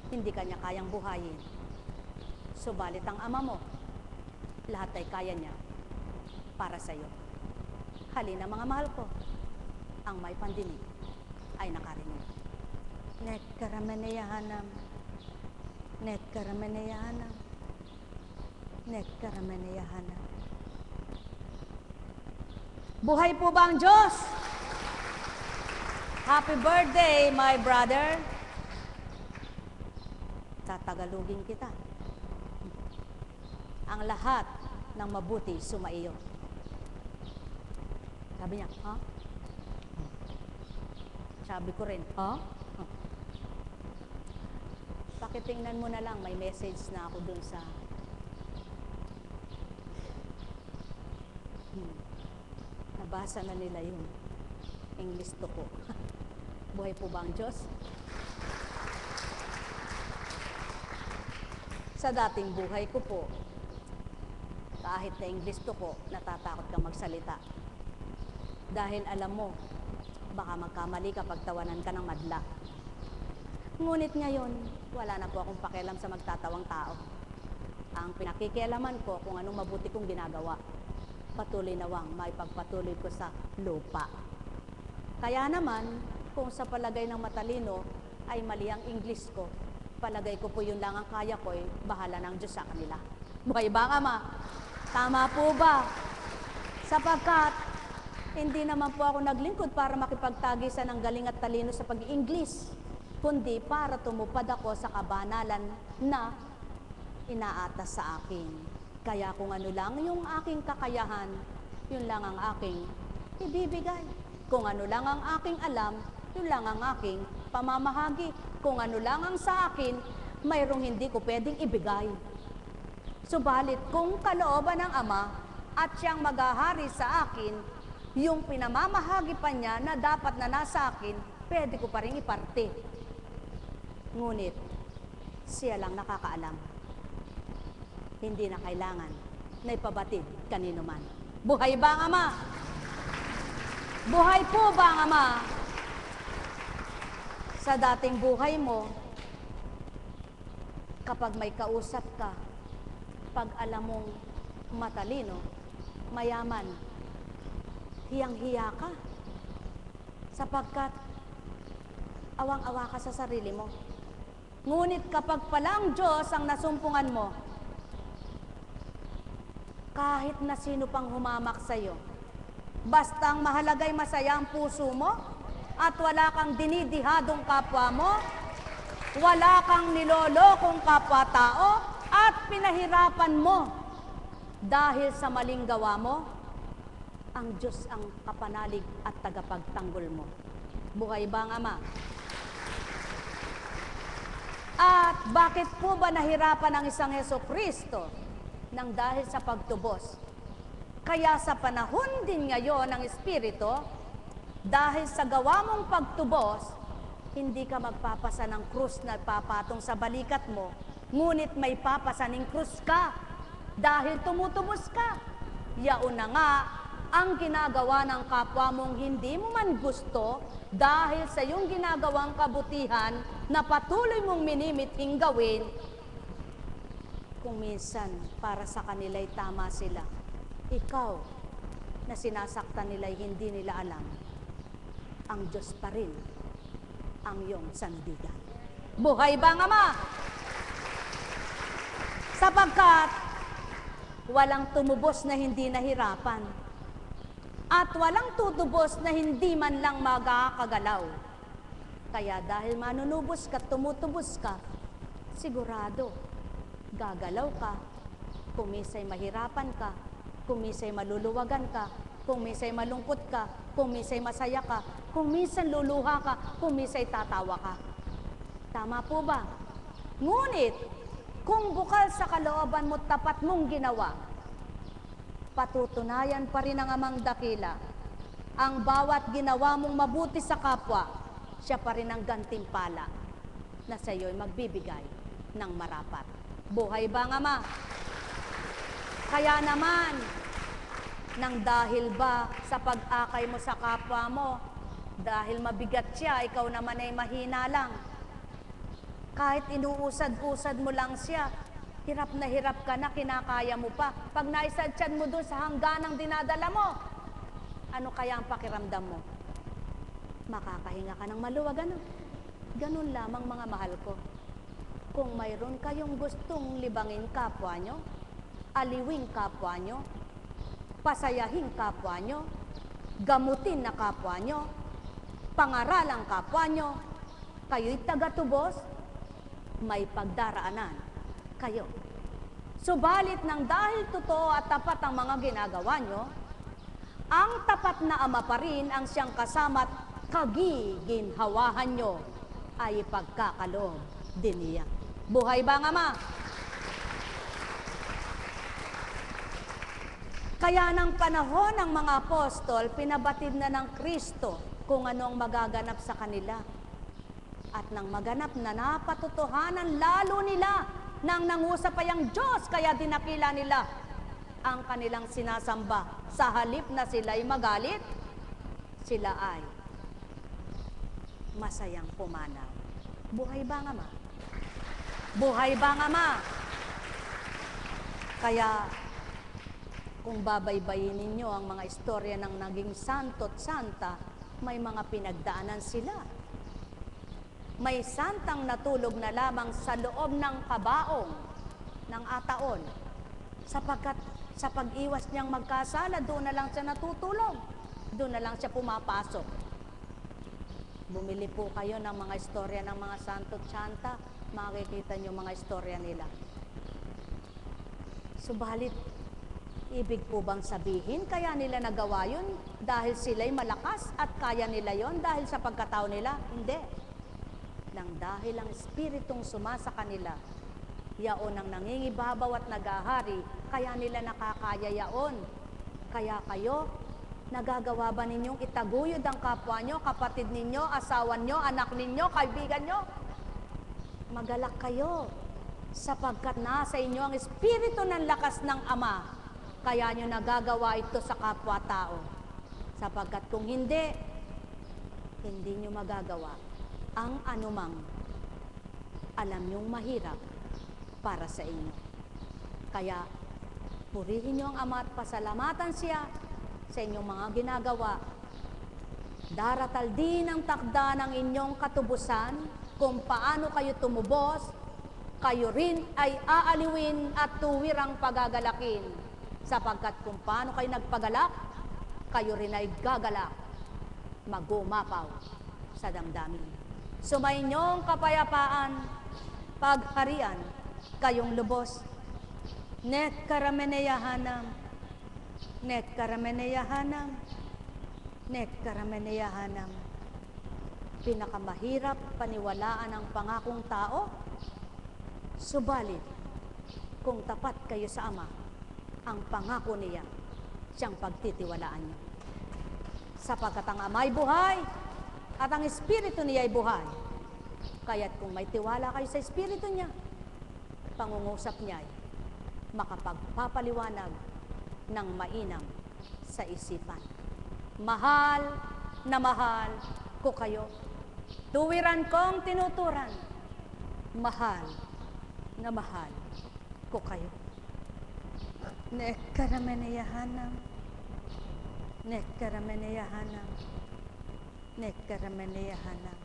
hindi kanya kayang buhayin. Subalit ang Ama mo, lahat ay kaya niya para sa iyo. Halina mga mahal ko, ang may pandinig ay nakarinig. Nekkarameneyahanam, nekkarameneyahanam, nekkarameneyahanam. Buhay po ba ang Diyos? Happy birthday, my brother. Tatagalugin kita. Ang lahat ng mabuti sumaiyo. Sabi niya, ha? Sabi ko rin, ha? Pakitingnan mo na lang, may message na ako dun sa nabasa na nila yung English to ko. Buhay po ba ang Diyos? Sa dating buhay ko po, kahit na English to ko, natatakot kang magsalita. Dahil alam mo, baka magkamali kapag tawanan ka ng madla. Ngunit ngayon, wala na po akong pakialam sa magtatawang tao. Ang pinakikialaman ko kung anong mabuti kong ginagawa. Patuloy nawang maipagpatuloy ko sa lupa. Kaya naman, kung sa palagay ng matalino ay mali ang English ko, palagay ko po yun lang ang kaya ko, bahala ng Diyos sa kanila. Buhay ba, Ama? Tama po ba? Sapagkat, hindi naman po ako naglingkod para makipagtagisan ng galing at talino sa pag-English, kundi para tumupad ako sa kabanalan na inaatas sa akin. Kaya kung ano lang yung aking kakayahan, yun lang ang aking ibibigay. Kung ano lang ang aking alam, yun lang ang aking pamamahagi. Kung ano lang ang sa akin, mayroong hindi ko pwedeng ibigay. Subalit kung kalooban ng Ama at siyang maghahari sa akin, yung pinamamahagi pa niya na dapat na nasa akin, pwede ko pa rin iparte. Ngunit, siya lang nakakaalam. Hindi na kailangan na ipabatid kanino man. Buhay ba ang Ama? Buhay po ba ang Ama? Sa dating buhay mo, kapag may kausap ka, pag alam mong matalino, mayaman, hiyang-hiya ka. Sapagkat awang-awa ka sa sarili mo. Ngunit kapag pala ang Diyos ang nasumpungan mo, kahit na sino pang humamak sa'yo, basta ang mahalagay masaya ang puso mo at wala kang dinidihadong kapwa mo, wala kang nilolokong kapwa-tao at pinahirapan mo dahil sa maling gawa mo, ang Diyos ang kapanalig at tagapagtanggol mo. Buhay ba ang Ama? At bakit po ba nahirapan ang isang Hesukristo nang dahil sa pagtubos? Kaya sa panahon din ngayon ng Espiritu, dahil sa gawa mong pagtubos, hindi ka magpapasa ng krus na papatong sa balikat mo, ngunit may papasaning krus ka dahil tumutubos ka. Yaon na nga ang ginagawa ng kapwa mong hindi mo man gusto dahil sa iyong ginagawang kabutihan na patuloy mong minimithing gawin. Kung minsan para sa kanila'y tama sila, ikaw na sinasaktan nila'y hindi nila alam, ang Diyos pa rin ang iyong sandigan. Buhay ba ang Ama? Sapagkat walang tumubos na hindi nahirapan at walang tutubos na hindi man lang magkakagalaw. Kaya dahil manunubos ka, tumutubos ka, sigurado, gagalaw ka, kung minsay mahirapan ka, kung minsay maluluwagan ka, kung minsay malungkot ka, kung minsay masaya ka, kung minsan luluha ka, kung minsay tatawa ka. Tama po ba? Ngunit, kung bukal sa kalooban mo tapat mong ginawa, patutunayan pa rin ng Amang Dakila, ang bawat ginawa mong mabuti sa kapwa, siya pa rin ang gantimpala na sa iyo'y magbibigay ng marapat. Buhay ba ang Ama? Kaya naman, nang dahil ba sa pag-akay mo sa kapwa mo, dahil mabigat siya, ikaw naman ay mahina lang. Kahit inuusad-usad mo lang siya, hirap ka na, kinakaya mo pa. Pag naisadsyad mo dun sa hangganang dinadala mo, ano kaya ang pakiramdam mo? Makakahinga ka ng maluwag, ano? Ganun lamang mga mahal ko. Kung mayroon kayong gustong libangin kapwa nyo, aliwing kapwa nyo, pasayahin kapwa nyo, gamutin na kapwa nyo, pangaralang kapwa nyo, kayo'y tagatubos, may pagdaraanan kayo. Subalit nang dahil totoo at tapat ang mga ginagawa nyo, ang tapat na Ama pa rin ang siyang kasama't kagiginhawahan nyo ay pagkakaloob din niya. Buhay ba ang Ama? Kaya ng panahon ng mga apostol, pinabatid na ng Kristo kung ano ang magaganap sa kanila. At nang maganap na napatutuhanan lalo nila nang nangusap ay ang Diyos, kaya dinakila nila ang kanilang sinasamba. Sa halip na sila'y magalit, sila ay masayang pumanaw. Buhay ba ang Ama? Buhay ba ang Ama? Kaya kung babaybayin ninyo ang mga istorya ng naging santo't santa, may mga pinagdaanan sila. May santang natulog na lamang sa loob ng kabaong ng ataon, sapagkat sa pag-iwas niyang magkasala, doon na lang siya natutulog, doon na lang siya pumapasok. Bumili po kayo ng mga istorya ng mga santo't santa, makikita niyo mga istorya nila. Subalit, ibig po bang sabihin kaya nila nagawa yun dahil sila'y malakas at kaya nila yon dahil sa pagkatao nila? Hindi. Nang dahil ang Espiritong sumasa kanila, yaon ang nangingibabaw at nagahari, kaya nila nakakaya yaon. Kaya kayo, nagagawa ba ninyong itaguyod ang kapwa nyo, kapatid ninyo, asawan nyo, anak ninyo, kaibigan nyo? Magalak kayo, sapagkat nasa inyo ang Espiritu ng lakas ng Ama, kaya nyo nagagawa ito sa kapwa-tao. Sapagkat kung hindi, hindi nyo magagawa ang anumang alam nyong mahirap para sa inyo. Kaya, purihin nyo ang Ama at pasalamatan siya sa inyong mga ginagawa. Daratal din ang takda ng inyong katubusan kung paano kayo tumubos, kayo rin ay aaliwin at tuwirang pagagalakin. Sapagkat kung paano kayo nagpagalak, kayo rin ay gagalak, magumapaw sa damdamin. Sumainyong kapayapaan, pagharian, kayong lubos. Net karameneyahanam, net karameneyahanam, net karameneyahanam. Pinakamahirap paniwalaan ang pangakong tao, subalit kung tapat kayo sa Ama, ang pangako niya, siyang pagtitiwalaan niyo. Sapagkat ang Ama'y buhay, at ang Espiritu niya ay buhay. Kaya't kung may tiwala kayo sa Espiritu niya, pangungusap niya ay makapagpapaliwanag ng mainam sa isipan. Mahal na mahal ko kayo. Tuwiran kong tinuturan. Mahal na mahal ko kayo. Nekkarameneyahanam. Nekkarameneyahanam. Nekkarameneyahanam.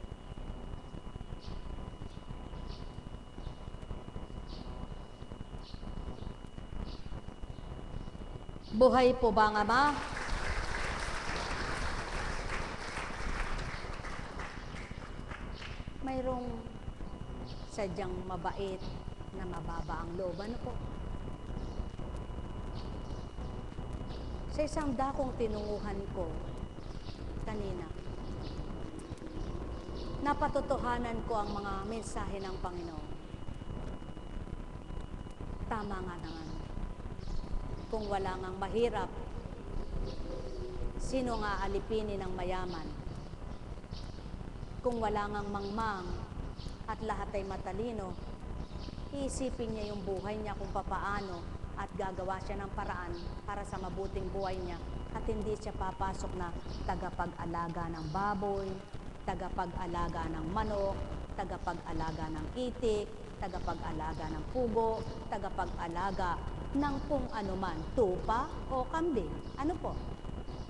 Buhay po ba ang Ama? Mayroong sadyang mabait na mababa ang loob. Ano po? Sa isang dakong tinunguhan ko kanina, napatotohanan ko ang mga mensahe ng Panginoon. Tama nga naman. Kung wala ngang mahirap, sino nga alipinin ng mayaman? Kung wala ngang mangmang at lahat ay matalino, iisipin niya yung buhay niya kung papaano at gagawa siya ng paraan para sa mabuting buhay niya at hindi siya papasok na tagapag-alaga ng baboy, tagapag-alaga ng manok, tagapag-alaga ng itik, tagapag-alaga ng pugo, tagapag-alaga ng kung ano man, tupa o kambing. Ano po?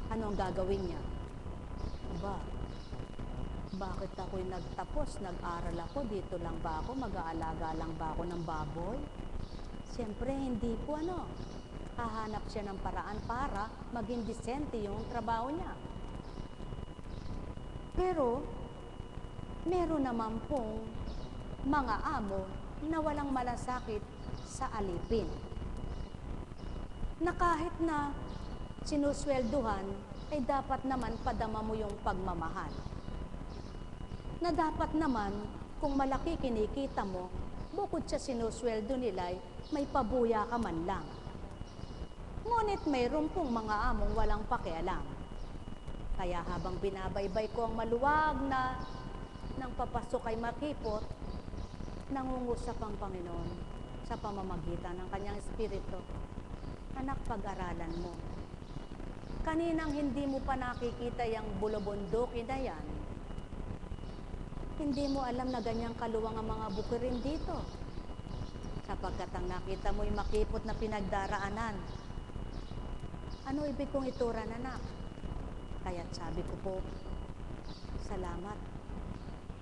Ano ang gagawin niya? Bakit ako'y nagtapos, nag-aral ako, dito lang ba ako, mag-aalaga lang ba ako ng baboy? Siyempre, hindi po hahanap siya ng paraan para maging disente yung trabaho niya. Pero, meron naman pong mga amo na walang malasakit sa alipin. Na kahit na sinuswelduhan, ay dapat naman padama mo yung pagmamahal. Na dapat naman, kung malaki kinikita mo, bukod sa sinusweldo nila, may pabuya ka man lang. Ngunit mayroon pong mga among walang pakialam. Kaya habang binabaybay ko ang maluwag na nang papasok ay makipot, nangungusap ang Panginoon sa pamamagitan ng kanyang Espiritu. Anak, pag-aralan mo. Kaninang hindi mo pa nakikita yung bulobondoki na yan, hindi mo alam na ganyang kaluwang ang mga bukirin dito. Sapagkat ang nakita mo'y makipot na pinagdaraanan. Ano ibig kong ituran, anak? Kaya't sabi ko po, salamat.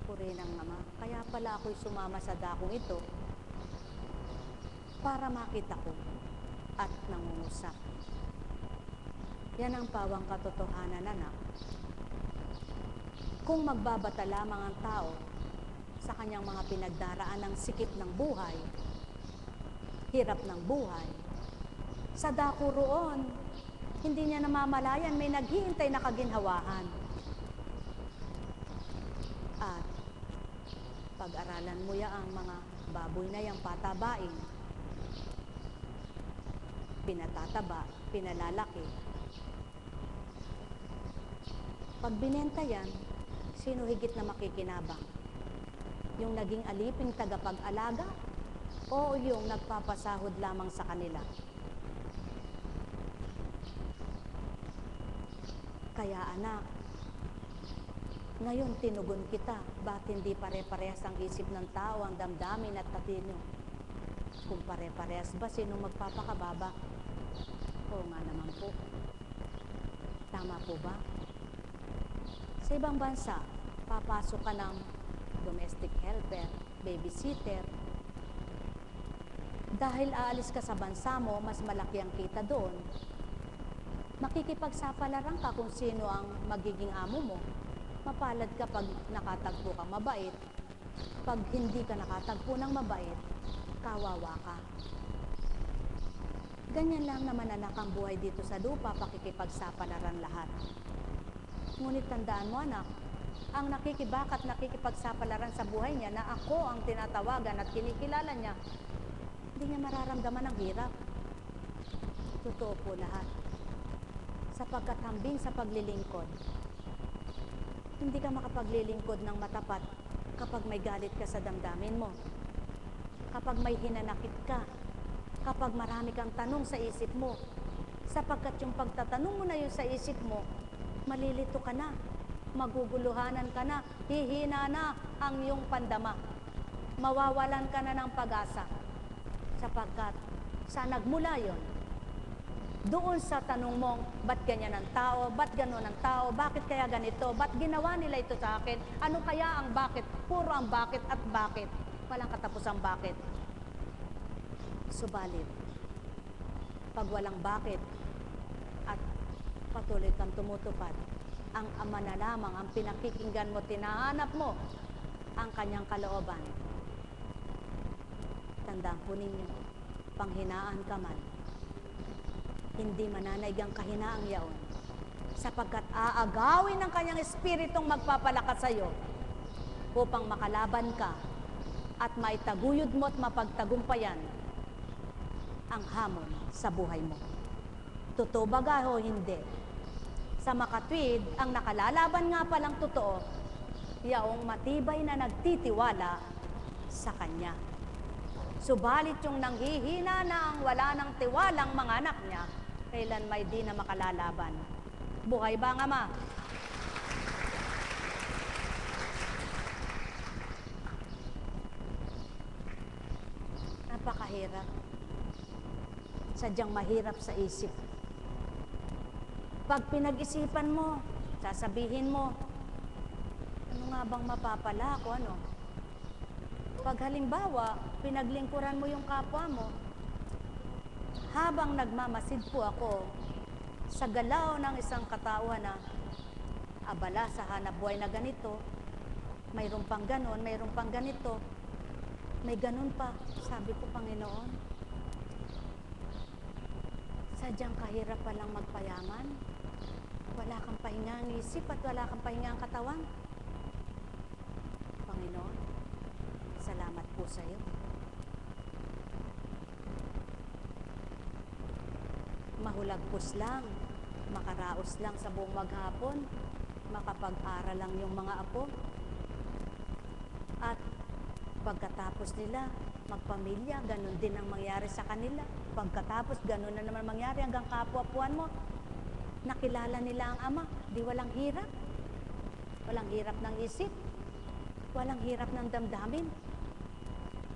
Purihin ang Ama. Kaya pala ako'y sumama sa dakong ito para makita ko at nangungusap. Yan ang pawang katotohanan, anak. Kung magbabata lamang ang tao sa kanyang mga pinagdaraan ng sikip ng buhay, hirap ng buhay, sa dako roon, hindi niya namamalayan, may naghihintay na kaginhawahan. At pag-aralan mo ya ang mga baboy na yang patabain, pinatataba, pinalalaki. Pag binenta yan, sino higit na makikinabang? Yung naging aliping tagapag-alaga o yung nagpapasahod lamang sa kanila? Kaya anak, ngayon tinugon kita, ba't hindi pare-parehas ang isip ng tao, ang damdamin at tatino? Kung pare-parehas ba, sino magpapakababa? Oo nga naman po. Tama po ba? Sa ibang bansa, papasok ka ng domestic helper, babysitter. Dahil aalis ka sa bansa mo, mas malaki ang kita doon. Makikipagsapalaran ka kung sino ang magiging amo mo. Mapalad ka pag nakatagpo kang mabait. Pag hindi ka nakatagpo ng mabait, kawawa ka. Ganyan lang naman anak ang buhay dito sa lupa, pakikipagsapalaran lahat. Ngunit tandaan mo anak, ang nakikibakat, nakikipagsapalaran sa buhay niya na ako ang tinatawagan at kinikilala niya, hindi niya mararamdaman ang hirap. Totoo po lahat. Sapagkat hambing sa paglilingkod, hindi ka makapaglilingkod ng matapat kapag may galit ka sa damdamin mo, kapag may hinanakit ka, kapag marami kang tanong sa isip mo, sapagkat yung pagtatanong mo na yun sa isip mo, malilito ka na, maguguluhanan ka na, hihina na ang iyong pandama, mawawalan ka na ng pag-asa, sapagkat sa nagmula yon, doon sa tanong mong, ba't ganyan ang tao, ba't gano'n ang tao, bakit kaya ganito, ba't ginawa nila ito sa akin, ano kaya ang bakit, puro ang bakit at bakit, walang katapusang bakit. Subalit, pag walang bakit at patuloy kang tumutupad, ang Ama na lamang ang pinakikinggan mo, tinahanap mo ang kanyang kalooban. Tandaan po ninyo, panghinaan ka man, hindi mananaig ang kahinaang yaon, sapagkat aagawin ng kanyang espiritong magpapalakas sa iyo upang makalaban ka at maitaguyod mo at mapagtagumpayan ang hamon sa buhay mo. Totoo ba o hindi? Sa makatwid, ang nakalalaban nga palang totoo, yaong matibay na nagtitiwala sa Kanya. Subalit yung nanghihina na ang wala ng tiwalang mga anak niya, kailan may di na makalalaban. Buhay ba ang Ama? Napakahirap. Sadyang mahirap sa isip. Pag pinag-isipan mo, sasabihin mo, ano nga bang mapapala ko, ano? Pag halimbawa, pinaglingkuran mo yung kapwa mo, habang nagmamasid po ako sa galaw ng isang katauhan na abala sa hanap buhay na ganito, mayroon pang ganon, mayroon pang ganito, may ganon pa. Sabi ko, Panginoon, sadyang kahirap palang magpayaman. Wala kang pahinga ang isip at wala kang pahinga ang katawan. Panginoon, salamat po sa iyo. Mahulagpos lang, makaraos lang sa buong maghapon, makapag-aral lang yung mga apo. At pagkatapos nila, magpamilya, ganun din ang mangyari sa kanila. Pagkatapos, ganun na naman mangyari hanggang kapwa-puan mo. Nakilala nila ang Ama, di walang hirap. Walang hirap ng isip, walang hirap ng damdamin.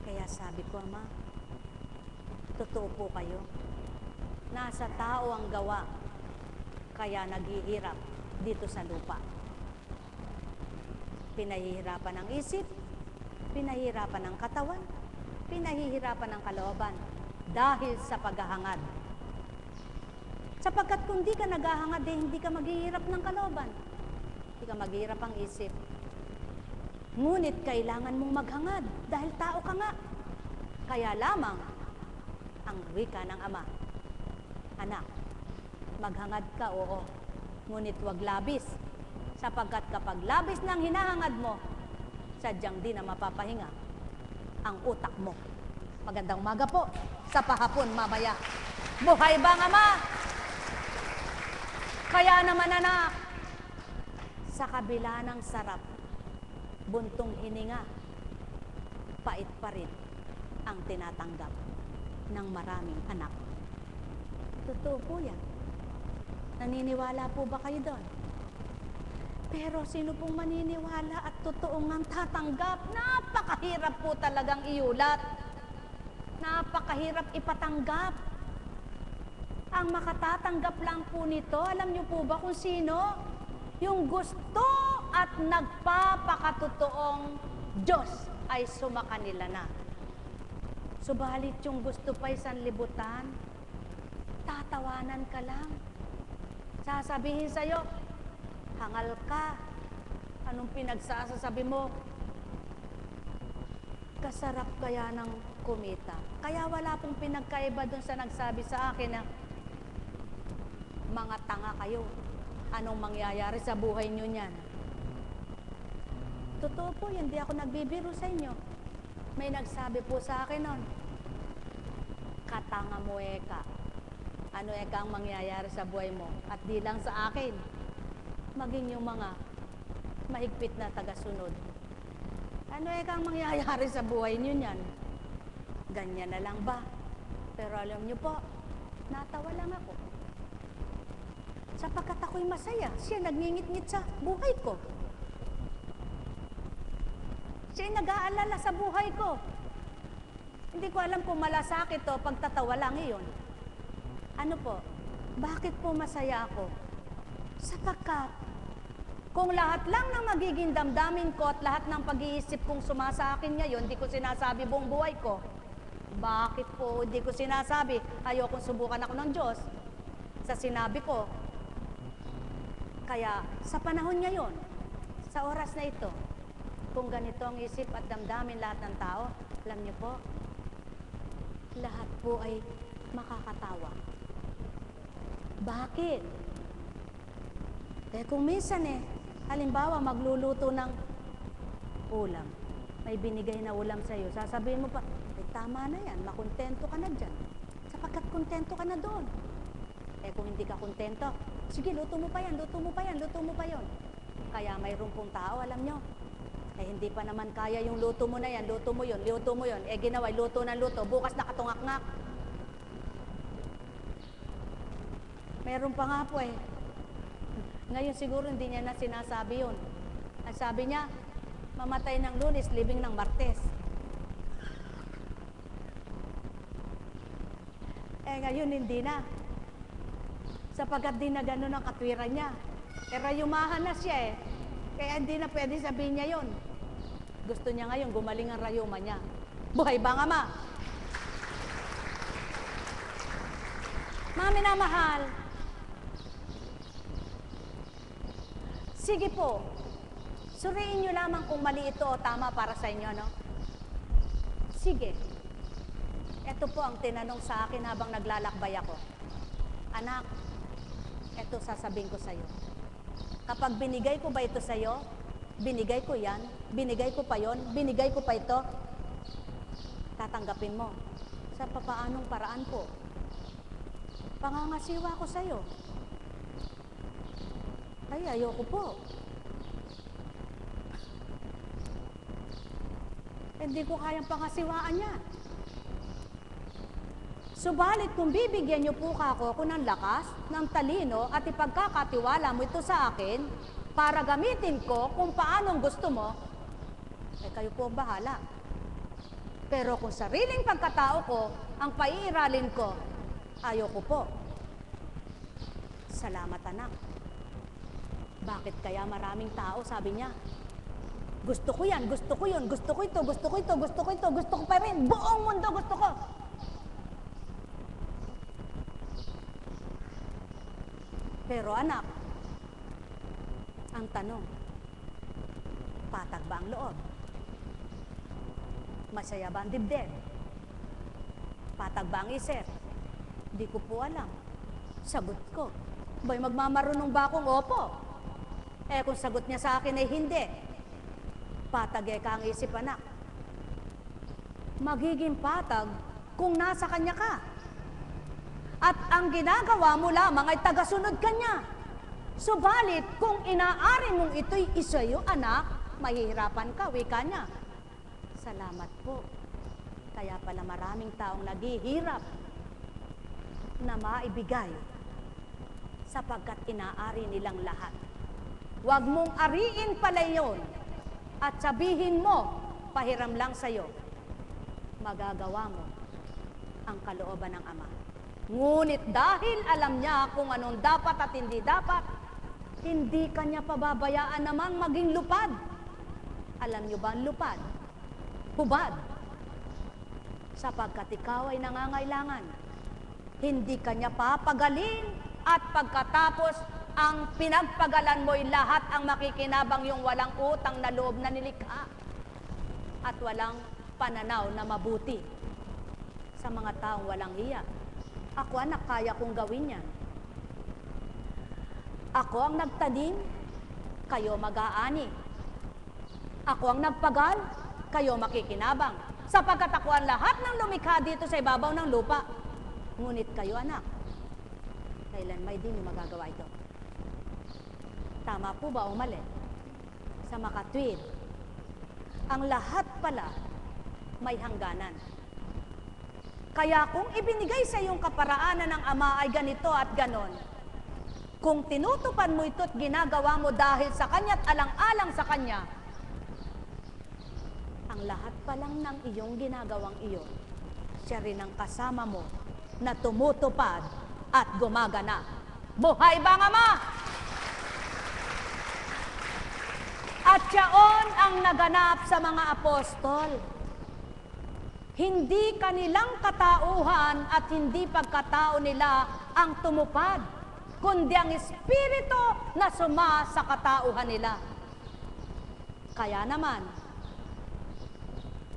Kaya sabi ko, Ama, totoo po kayo. Nasa tao ang gawa, kaya naghihirap dito sa lupa. Pinahihirapan ang isip, pinahihirapan ang katawan, pinahihirapan ang kalooban dahil sa paghahangad. Sapagkat kung di ka naghahangad, hindi ka maghihirap ng kalooban. Hindi ka maghihirap ang isip. Ngunit kailangan mong maghangad dahil tao ka nga. Kaya lamang ang wika ng Ama, anak, maghangad ka, oo, ngunit wag labis. Sapagkat kapag labis ng hinahangad mo, sadyang di na mapapahinga ang utak mo. Magandang umaga po sa pahapon mamaya. Buhay ba ang Ama? Kaya naman anak, sa kabila ng sarap, buntong hininga, pait pa rin ang tinatanggap ng maraming anak. Totoo po yan. Naniniwala po ba kayo doon? Pero sino pong maniniwala at totoo ngang tatanggap? Napakahirap po talagang iulat. Napakahirap ipatanggap. Ang makatatanggap lang po nito, alam niyo po ba kung sino? Yung gusto at nagpapakatotoong Diyos ay sumakanila na. Subalit yung gusto pa'y sanlibutan, tatawanan ka lang. Sasabihin sa'yo, hangal ka. Anong pinagsasabi mo? Kasarap kaya ng kumita. Kaya wala pong pinagkaiba dun sa nagsabi sa akin na mga tanga kayo. Anong mangyayari sa buhay nyo niyan? Totoo po, hindi ako nagbibiro sa inyo. May nagsabi po sa akin nun, katanga mo eka. Ano eka ang mangyayari sa buhay mo? At di lang sa akin, maging yung mga mahigpit na tagasunod. Ano eka ang mangyayari sa buhay nyo niyan? Ganyan na lang ba? Pero alam nyo po, natawa lang ako. Sapagkat ako'y masaya, siya nagngingit-ngit sa buhay ko. Siya'y nag-aalala sa buhay ko. Hindi ko alam kung malasakit o pagtatawa lang iyon. Ano po? Bakit po masaya ako? Sapagkat kung lahat lang ng magiging damdamin ko at lahat ng pag-iisip kong sumasa akin ngayon, di ko sinasabi buong buhay ko. Bakit po di ko sinasabi? Ayokong subukan ako ng Diyos sa sinabi ko. Kaya sa panahon ngayon, sa oras na ito, kung ganito ang isip at damdamin lahat ng tao, alam niyo po, lahat po ay makakatawa. Bakit? Kung minsan halimbawa magluluto ng ulam, may binigay na ulam sa'yo, sasabihin mo pa, tama na yan, makontento ka na dyan. Sapagkat kontento ka na doon. Kung hindi ka kontento, sige, luto mo pa yan, luto mo pa yan, luto mo pa yon. Kaya mayroon pong tao, alam nyo, hindi pa naman kaya yung luto mo na yan, luto mo yon, luto mo yon. Ginawa, luto na luto, bukas nakatungak-ngak. Meron pa nga po Ngayon siguro hindi niya na sinasabi yun. Ang sabi niya, mamatay ng Lunes, libing ng Martes. Ngayon hindi na. Sapagkat di na gano'n ang katwiran niya. Rayumahan na siya Kaya hindi na pwede sabihin niya yon. Gusto niya ngayon gumaling ang rayuma niya. Buhay ba nga, ma? Mga minamahal, sige po, suriin niyo lamang kung mali ito o tama para sa inyo, no? Sige. Ito po ang tinanong sa akin habang naglalakbay ako. Anak, ito sasabihin ko sa'yo. Kapag binigay ko ba ito sa'yo, binigay ko yan, binigay ko pa yon, binigay ko pa ito, tatanggapin mo. Sa papaanong paraan po? Pangangasiwa ko sa'yo. Ay, ayoko po. Hindi ko kayang pangasiwaan niya. Subalit kung bibigyan niyo po ako ng lakas, ng talino at ipagkakatiwala mo ito sa akin para gamitin ko kung paanong gusto mo, kayo po ang bahala. Pero kung sariling pagkatao ko ang paiiralin ko, ayoko po. Salamat, anak. Bakit kaya maraming tao, sabi niya, gusto ko yan, gusto ko yun, gusto ko ito, gusto ko ito, gusto ko ito, gusto ko pa rin, buong mundo gusto ko. Pero anak, ang tanong, patag ba ang loob? Masaya ba ang dibdib? Patag ba ang isip? Di ko po alam. Sagot ko, ba'y magmamarunong ba akong opo? Kung sagot niya sa akin ay hindi, patag ka ang isip, anak. Magiging patag kung nasa kanya ka. At ang ginagawa mo lamang ay tagasunod ka niya. Subalit, kung inaari mong ito'y isayo, anak, mahihirapan ka, wika niya. Salamat po. Kaya pala maraming taong naghihirap na maibigay sapagkat inaari nilang lahat. Huwag mong ariin pala yun at sabihin mo, pahiram lang sa'yo. Magagawa mo ang kalooban ng Ama. Ngunit dahil alam niya kung anong dapat at hindi dapat, hindi kanya pababayaan namang maging lupad. Alam niyo ba ang lupad? Hubad. Sapagkat ikaw ay nangangailangan, hindi kanya papagalin at pagkatapos ang pinagpagalan mo'y lahat ang makikinabang yung walang utang na loob na nilikha at walang pananaw na mabuti sa mga taong walang hiya. Ako, anak, kaya kong gawin yan. Ako ang nagtanim, kayo mag-aani. Ako ang nagpagal, kayo makikinabang. Sapagkat ako ang lahat ng lumikha dito sa ibabaw ng lupa. Ngunit kayo, anak, kailan may di niyo magagawa ito? Tama po ba o mali? Sa makatwid, ang lahat pala may hangganan. Kaya kung ibinigay sa iyong kaparaanan ng Ama ay ganito at ganon, kung tinutupad mo ito at ginagawa mo dahil sa Kanya at alang-alang sa Kanya, ang lahat pa lang ng iyong ginagawang iyon, siya rin ang kasama mo na tumutupad at gumagana. Buhay ba ang Ama? At siyaon ang naganap sa mga apostol. Hindi kanilang katauhan at hindi pagkatao nila ang tumupad, kundi ang Espiritu na suma sa katauhan nila. Kaya naman,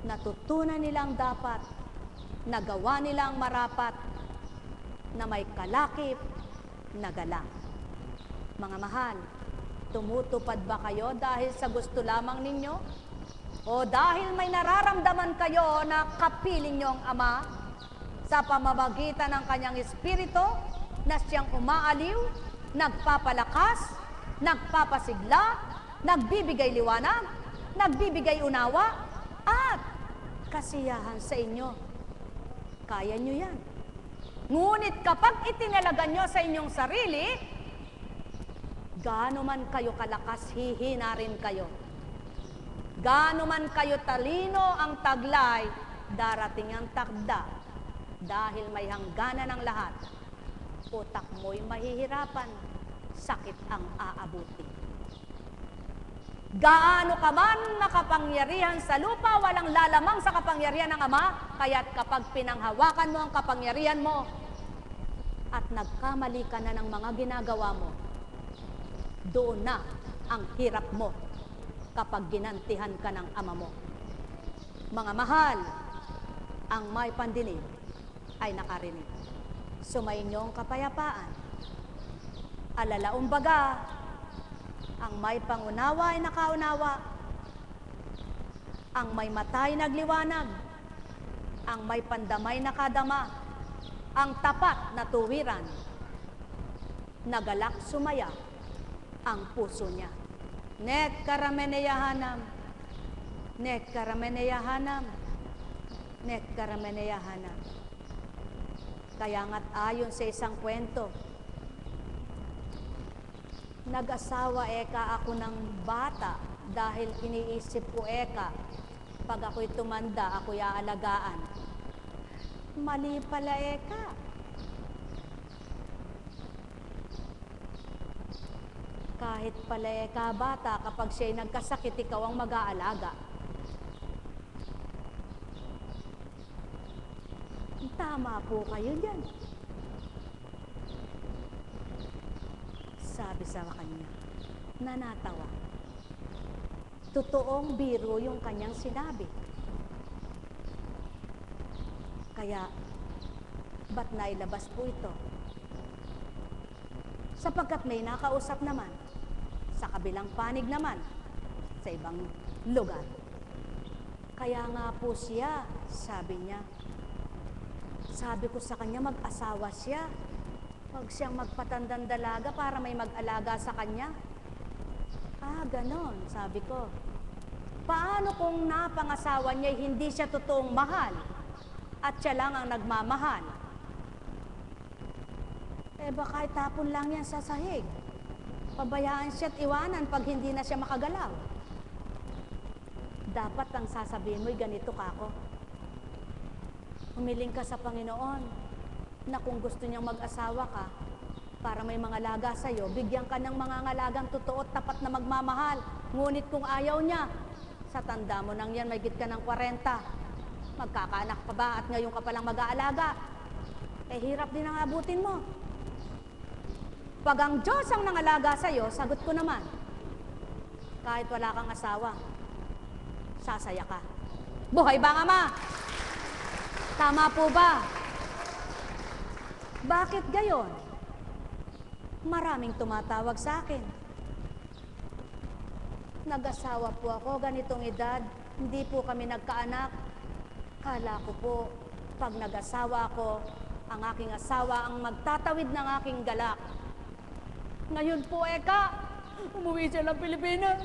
natutunan nilang dapat nagawa nilang marapat na may kalakip na galang. Mga mahal, tumutupad ba kayo dahil sa gusto lamang ninyo? O dahil may nararamdaman kayo na kapiling nyo ang Ama sa pamamagitan ng kanyang Espiritu na siyang umaaliw, nagpapalakas, nagpapasigla, nagbibigay liwanag, nagbibigay unawa, at kasiyahan sa inyo. Kaya nyo yan. Ngunit kapag itinalagan nyo sa inyong sarili, gaano man kayo kalakas, hihina rin kayo. Gaano man kayo talino ang taglay, darating ang takda. Dahil may hangganan ng lahat, utak mo'y mahihirapan, sakit ang aabuti. Gaano ka man nakapangyarihan sa lupa, walang lalamang sa kapangyarihan ng Ama, kaya't kapag pinanghawakan mo ang kapangyarihan mo at nagkamali ka na ng mga ginagawa mo, doon na ang hirap mo kapag ginantihan ka ng Ama mo. Mga mahal, ang may pandinig ay nakarinig. Sumainyong kapayapaan. Alalaong baga, ang may pangunawa ay nakaunawa. Ang may mata ay nagliwanag. Ang may pandamay nakadama. Ang tapat na tuwiran. Nagalak sumaya ang puso niya. Nek karameneyahanam. Nek karameneyahanam. Nek karameneyahanam. Kaya nga't ayon sa isang kwento, nag-asawa eka ako ng bata dahil iniisip ko eka, pag ako'y tumanda, ako'y aalagaan. Mali pala eka. Kahit pala eka bata, kapag siya'y nagkasakit, ikaw ang mag-aalaga. Tama po kayo dyan. Sabi sa kanya, nanatawa. Totoong biro yung kanyang sinabi. Kaya, ba't nailabas po ito? Sapagkat may nakausap naman, sa kabilang panig naman, sa ibang lugar. Kaya nga po siya, sabi niya, sabi ko sa kanya, mag-asawa siya. Huwag siyang magpatandang dalaga para may mag-alaga sa kanya. Ah, ganon, sabi ko. Paano kung napangasawa niya hindi siya totoong mahal at siya lang ang nagmamahal? Eh baka itapon lang yan sa sahig. Pabayaan siya at iwanan pag hindi na siya makagalaw. Dapat ang sasabihin mo'y ganito kako. Humiling ka sa Panginoon na kung gusto niyang mag-asawa ka para may mga alaga sa'yo, bigyan ka ng mga ngalagang totoo at tapat na magmamahal. Ngunit kung ayaw niya, sa tanda mo nang yan, may git ka ng 40. Magkakaanak pa ba at ngayon ka palang mag-aalaga? Eh hirap din ang abutin mo. Pag ang Diyos ang nangalaga sa'yo, sagot ko naman, kahit wala kang asawa, sasaya ka. Buhay ba ang Ama? Tama po ba? Bakit gayon? Maraming tumatawag sa akin. Nag-asawa po ako, ganitong edad, hindi po kami nagkaanak. Kala ko po, pag nag-asawa ako, ang aking asawa ang magtatawid ng aking galak. Ngayon po, eka, umuwi siya ng Pilipinas.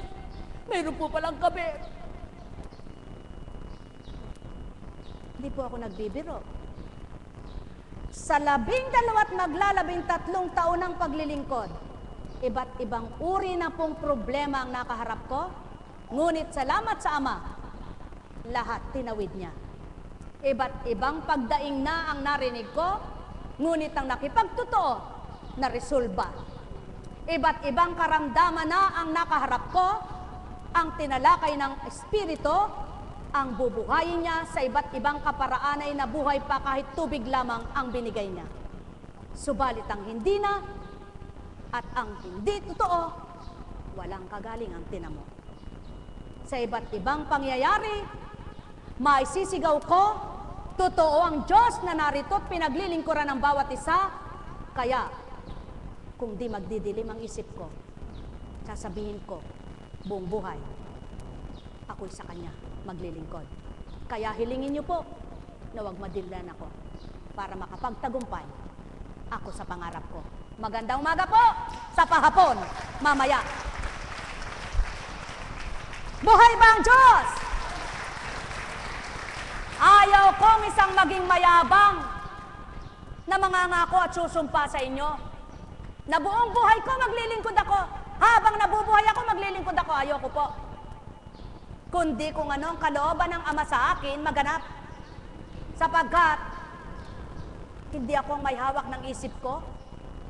Mayroon po palang kape. Hindi po ako nagbibiro. Sa 12 at maglalabing-3 taon ng paglilingkod, iba't ibang uri na pong problema ang nakaharap ko, ngunit salamat sa Ama, lahat tinawid niya. Iba't ibang pagdaing na ang narinig ko, ngunit ang nakipagtotoo, naresolba. Iba't ibang karamdaman na ang nakaharap ko, ang tinalakay ng Espiritu, ang bubuhayin niya sa iba't ibang kaparaan ay nabuhay pa kahit tubig lamang ang binigay niya. Subalit ang hindi na at ang hindi totoo, walang kagalingang tinamo. Sa iba't ibang pangyayari, maisisigaw ko, Totoo ang Diyos na narito at pinaglilingkuran ng bawat isa. Kaya, kung di magdidilim ang isip ko, sasabihin ko, buong buhay, ako'y sa Kanya maglilingkod. Kaya hilingin niyo po na huwag madilan ako para makapagtagumpay ako sa pangarap ko. Magandang umaga po sa pahapon, mamaya. Buhay ba ang Diyos? Ayaw kong isang maging mayabang na mangangako at susumpa sa inyo na buong buhay ko maglilingkod ako. Habang nabubuhay ako, maglilingkod ako. Ayoko po. Kundi kung anong kalooban ng Ama sa akin, maganap. Sapagkat, hindi akong may hawak ng isip ko,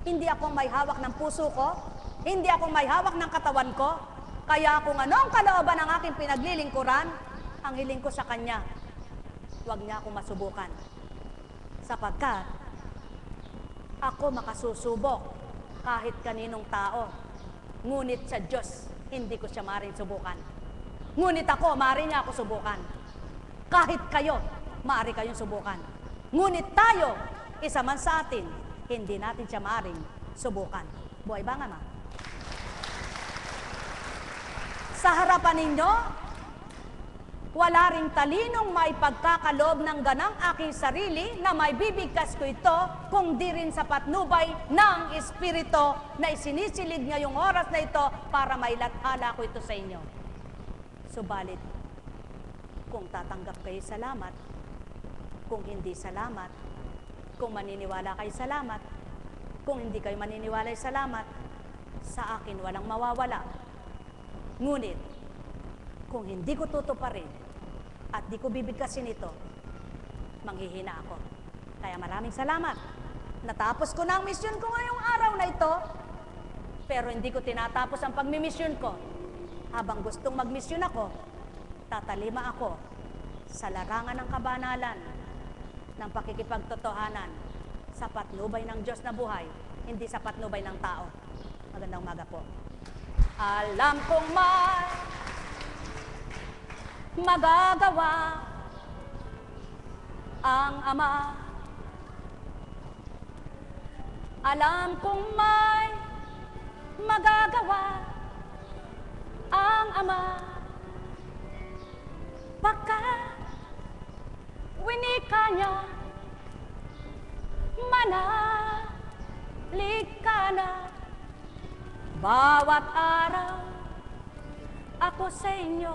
hindi akong may hawak ng puso ko, hindi akong may hawak ng katawan ko. Kaya kung anong kalooban ng aking pinaglilingkuran, ang hiling ko sa Kanya, huwag niya akong masubukan. Sapagkat, ako makasusubok kahit kaninong tao. Ngunit sa Diyos, hindi ko siya maaaring subukan. Ngunit ako, maaari niya ako subukan. Kahit kayo, maaari kayong subukan. Ngunit tayo, isa man sa atin, hindi natin siya maaaring subukan. Buhay ba nga, ma? Sa harapan ninyo, wala ring talinong may pagkakaloob ng ganang aking sarili na may bibigkas ko ito kung di rin sa patnubay ng Espiritu na isinisilid ngayong oras na ito para mailathala ko ito sa inyo. Subalit, kung tatanggap kayo, salamat. Kung hindi, salamat. Kung maniniwala kayo, salamat. Kung hindi kayo maniniwala, salamat. Sa akin, walang mawawala. Ngunit, kung hindi ko tutuparin at di ko bibigkasin ito, manghihina ako. Kaya maraming salamat. Natapos ko na ang misyon ko ngayong araw na ito, pero hindi ko tinatapos ang pagmimisyon ko. Habang gustong magmisyon ako, tatalima ako sa larangan ng kabanalan, ng pakikipagtotohanan, sa patnubay ng Diyos na buhay, hindi sa patnubay ng tao. Magandang umaga po. Alam kong may magagawa ang Ama. Alam kong may magagawa ang Ama. Pagkat winika niya, manalig ka na. Bawat araw ako sa inyo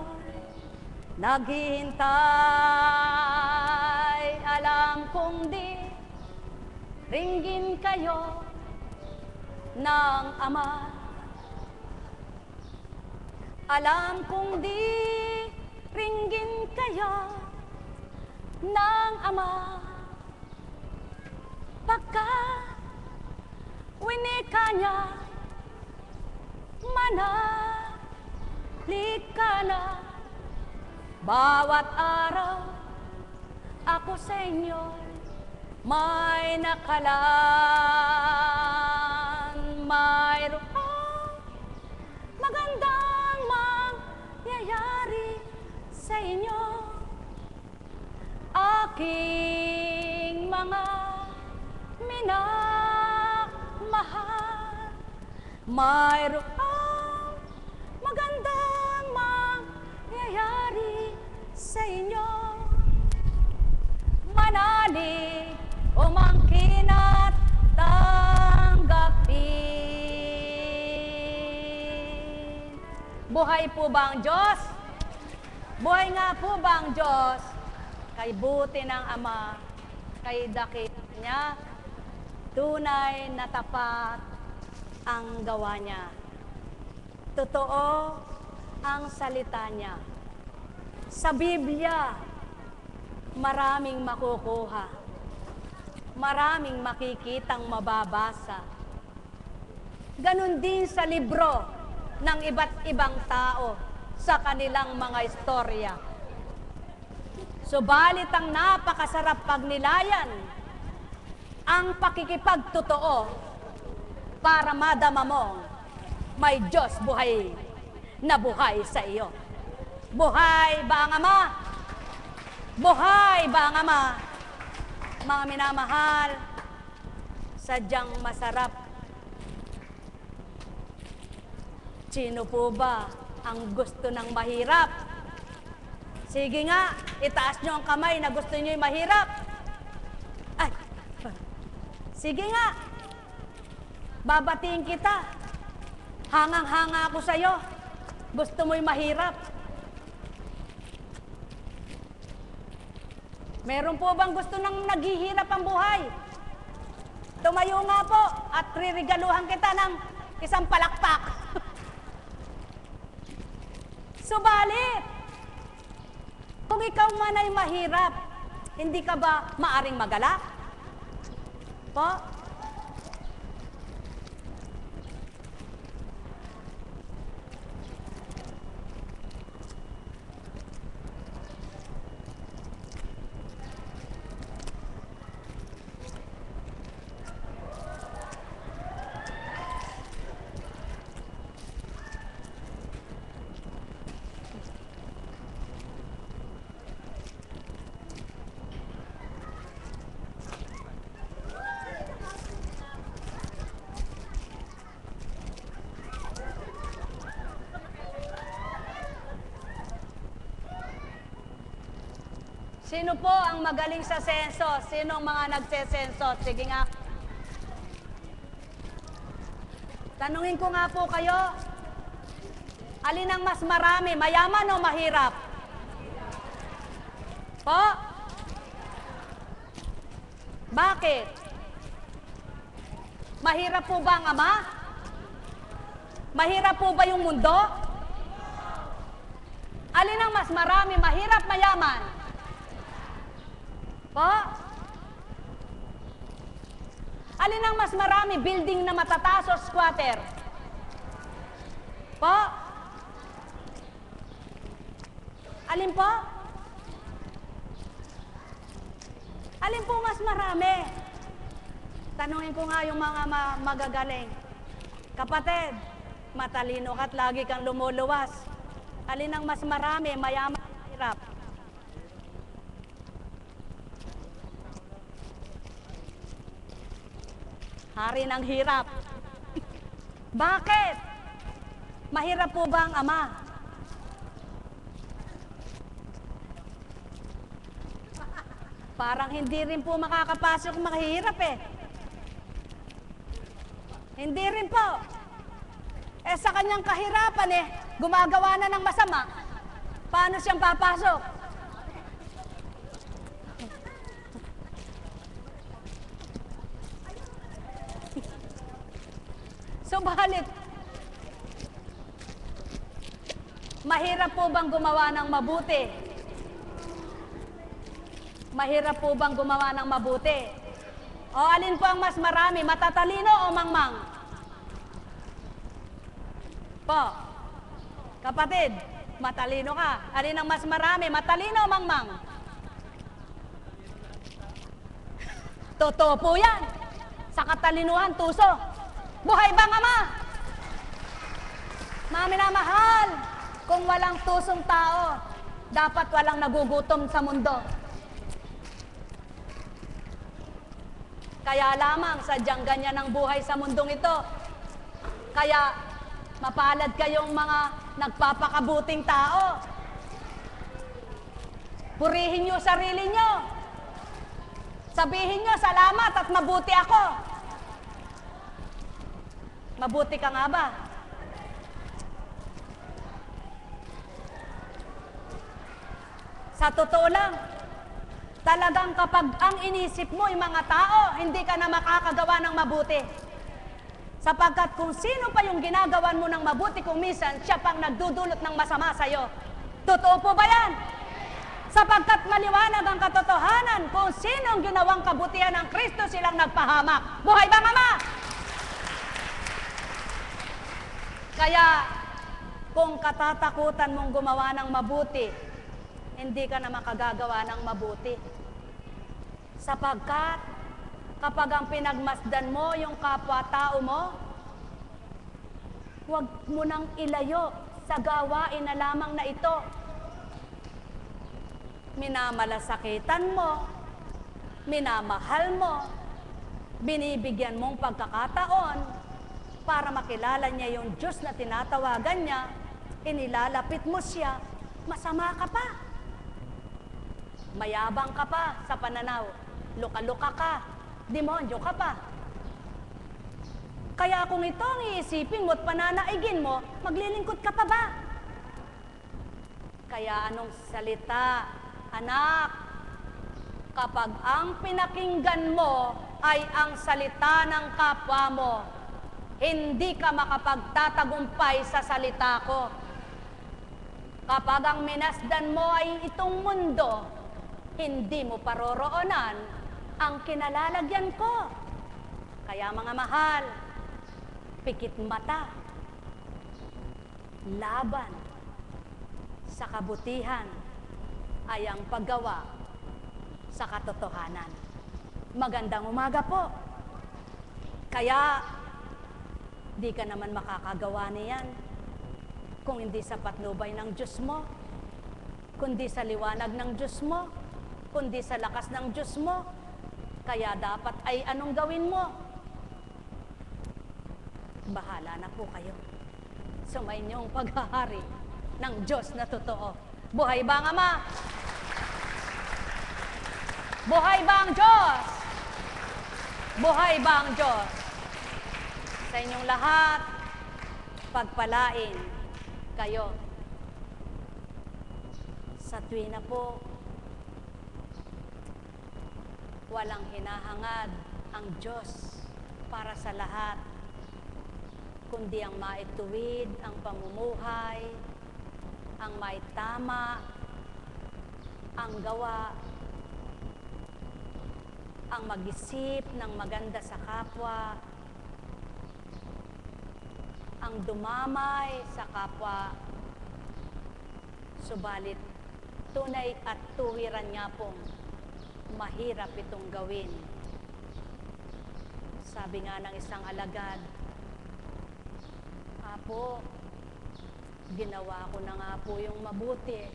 naghihintay. Alam kong di ringgin kayo ng Ama. Alam kong di ringgin kayo ng Ama. Pagkat winika niya, manalig ka na. Bawat araw ako sa inyo may nakalaan. Mayroong magandang mangyayari sa inyo, aking mga minamahal. Mayroong magandang mangyayari sa inyo. Manalig o mangkin at tanggapin. Buhay po ba ang Diyos? Buhay nga po ba ang Diyos? Kay buti ng Ama, kay dakit niya, tunay na tapat ang gawa niya. Totoo ang salita niya. Sa Biblia, maraming makukuha. Maraming makikitang mababasa. Ganon din sa libro ng iba't ibang tao sa kanilang mga istorya. Subalit ang napakasarap pagnilayan, ang pakikipagtotoo para madama mong may Diyos buhay na buhay sa iyo. Buhay ba ang Ama? Buhay ba ang Ama? Mga minamahal, sadyang masarap. Sino po ba ang gusto ng mahirap? Sige nga, itaas nyo ang kamay na gusto nyo yung mahirap. Ay, sige nga, babatiin kita. Hangang-hanga ako sa'yo. Gusto mo yung mahirap. Meron po bang gusto ng naghihirap ang buhay? Tumayo nga po at ririgaluhan kita ng isang palakpak. Subalit, kung ikaw man ay mahirap, hindi ka ba maaring magalak? Po? Sino po ang magaling sa senso? Sino ang mga nagsesenso? Sige nga. Tanungin ko nga po kayo, alin ang mas marami, mayaman o mahirap? Po? Bakit? Mahirap po ba ang ama? Mahirap po ba yung mundo? Alin ang mas marami, mahirap, mayaman? Po? Alin ang mas marami, building na matataas o squatter? Po? Alin po? Alin po mas marami? Tanungin ko nga yung mga magagaling. Kapatid, matalino ka't lagi kang lumuluwas. Alin ang mas marami, mayaman, mahirap? Hari ng hirap. Bakit? Mahirap po ba ang ama? Parang hindi rin po makakapasok makahirap eh. Hindi rin po. Eh sa kanyang kahirapan eh, gumagawa na ng masama. Paano siyang papasok? Subalit, mahirap po bang gumawa ng mabuti? Mahirap po bang gumawa ng mabuti? O alin po ang mas marami, matatalino o mangmang? Po, kapatid, matalino ka. Alin ang mas marami, matalino o mangmang? Totoo po yan. Sa katalinuhan, tuso. Buhay bang ama? Mga minamahal, kung walang tusong tao, dapat walang nagugutom sa mundo. Kaya lamang sadyang ganyan ang buhay sa mundong ito. Kaya mapalad kayong mga nagpapakabuting tao. Purihin nyo sarili nyo. Sabihin nyo, salamat at mabuti ako. Mabuti ka nga ba? Sa totoo lang, talagang kapag ang inisip mo yung mga tao, hindi ka na makakagawa ng mabuti. Sapagkat kung sino pa yung ginagawan mo ng mabuti, kung minsan siya pang nagdudulot ng masama sa'yo. Totoo po ba yan? Sapagkat maliwanag ang katotohanan, kung sino ang ginawang kabutihan ng Kristo, silang nagpahamak. Buhay bang ama? Kaya, kung katatakutan mong gumawa ng mabuti, hindi ka na makagagawa ng mabuti. Sapagkat, kapag ang pinagmasdan mo yung kapwa-tao mo, huwag mo nang ilayo sa gawain na lamang na ito. Minamalasakitan mo, minamahal mo, binibigyan mong pagkakataon para makilala niya yung Diyos na tinatawagan niya, inilalapit mo siya, masama ka pa. Mayabang ka pa sa pananaw, luka-luka ka, demonyo ka pa. Kaya kung ito ang iisipin mo at pananaigin mo, maglilingkod ka pa ba? Kaya anong salita, anak, kapag ang pinakinggan mo ay ang salita ng kapwa mo, hindi ka makapagtatagumpay sa salita ko. Kapag ang minasdan mo ay itong mundo, hindi mo paroroonan ang kinalalagyan ko. Kaya mga mahal, pikit mata, laban sa kabutihan ay ang paggawa sa katotohanan. Magandang umaga po. Kaya, di ka naman makakagawa niyan kung hindi sa patnubay ng Diyos mo, kundi sa liwanag ng Diyos mo, kundi sa lakas ng Diyos mo. Kaya dapat ay anong gawin mo? Bahala na po kayo. Sumayin niyong paghahari ng Diyos na totoo. Buhay ba ang Ama? Buhay ba ang Diyos? Buhay ba ang Diyos? Sa inyong lahat, pagpalain kayo. Sa tuwina po, walang hinahangad ang Diyos para sa lahat, kundi ang maituwid ang pamumuhay, ang maitama, ang gawa, ang mag-isip ng maganda sa kapwa, ang dumamay sa kapwa, subalit tunay at tuwiran nga pong mahirap itong gawin. Sabi nga ng isang alagad, Apo, ginawa ko na nga po yung mabuti.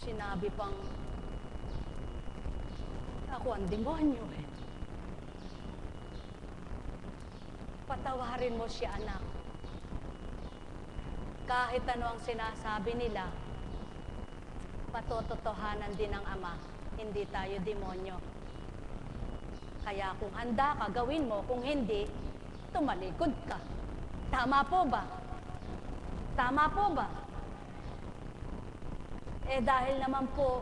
Sinabi pang, ako ang demonyo eh. Patawarin mo siya, anak. Kahit ano ang sinasabi nila, patototohanan din ng Ama, hindi tayo demonyo. Kaya kung handa ka, gawin mo. Kung hindi, tumalikod ka. Tama po ba? Tama po ba? Eh dahil naman po,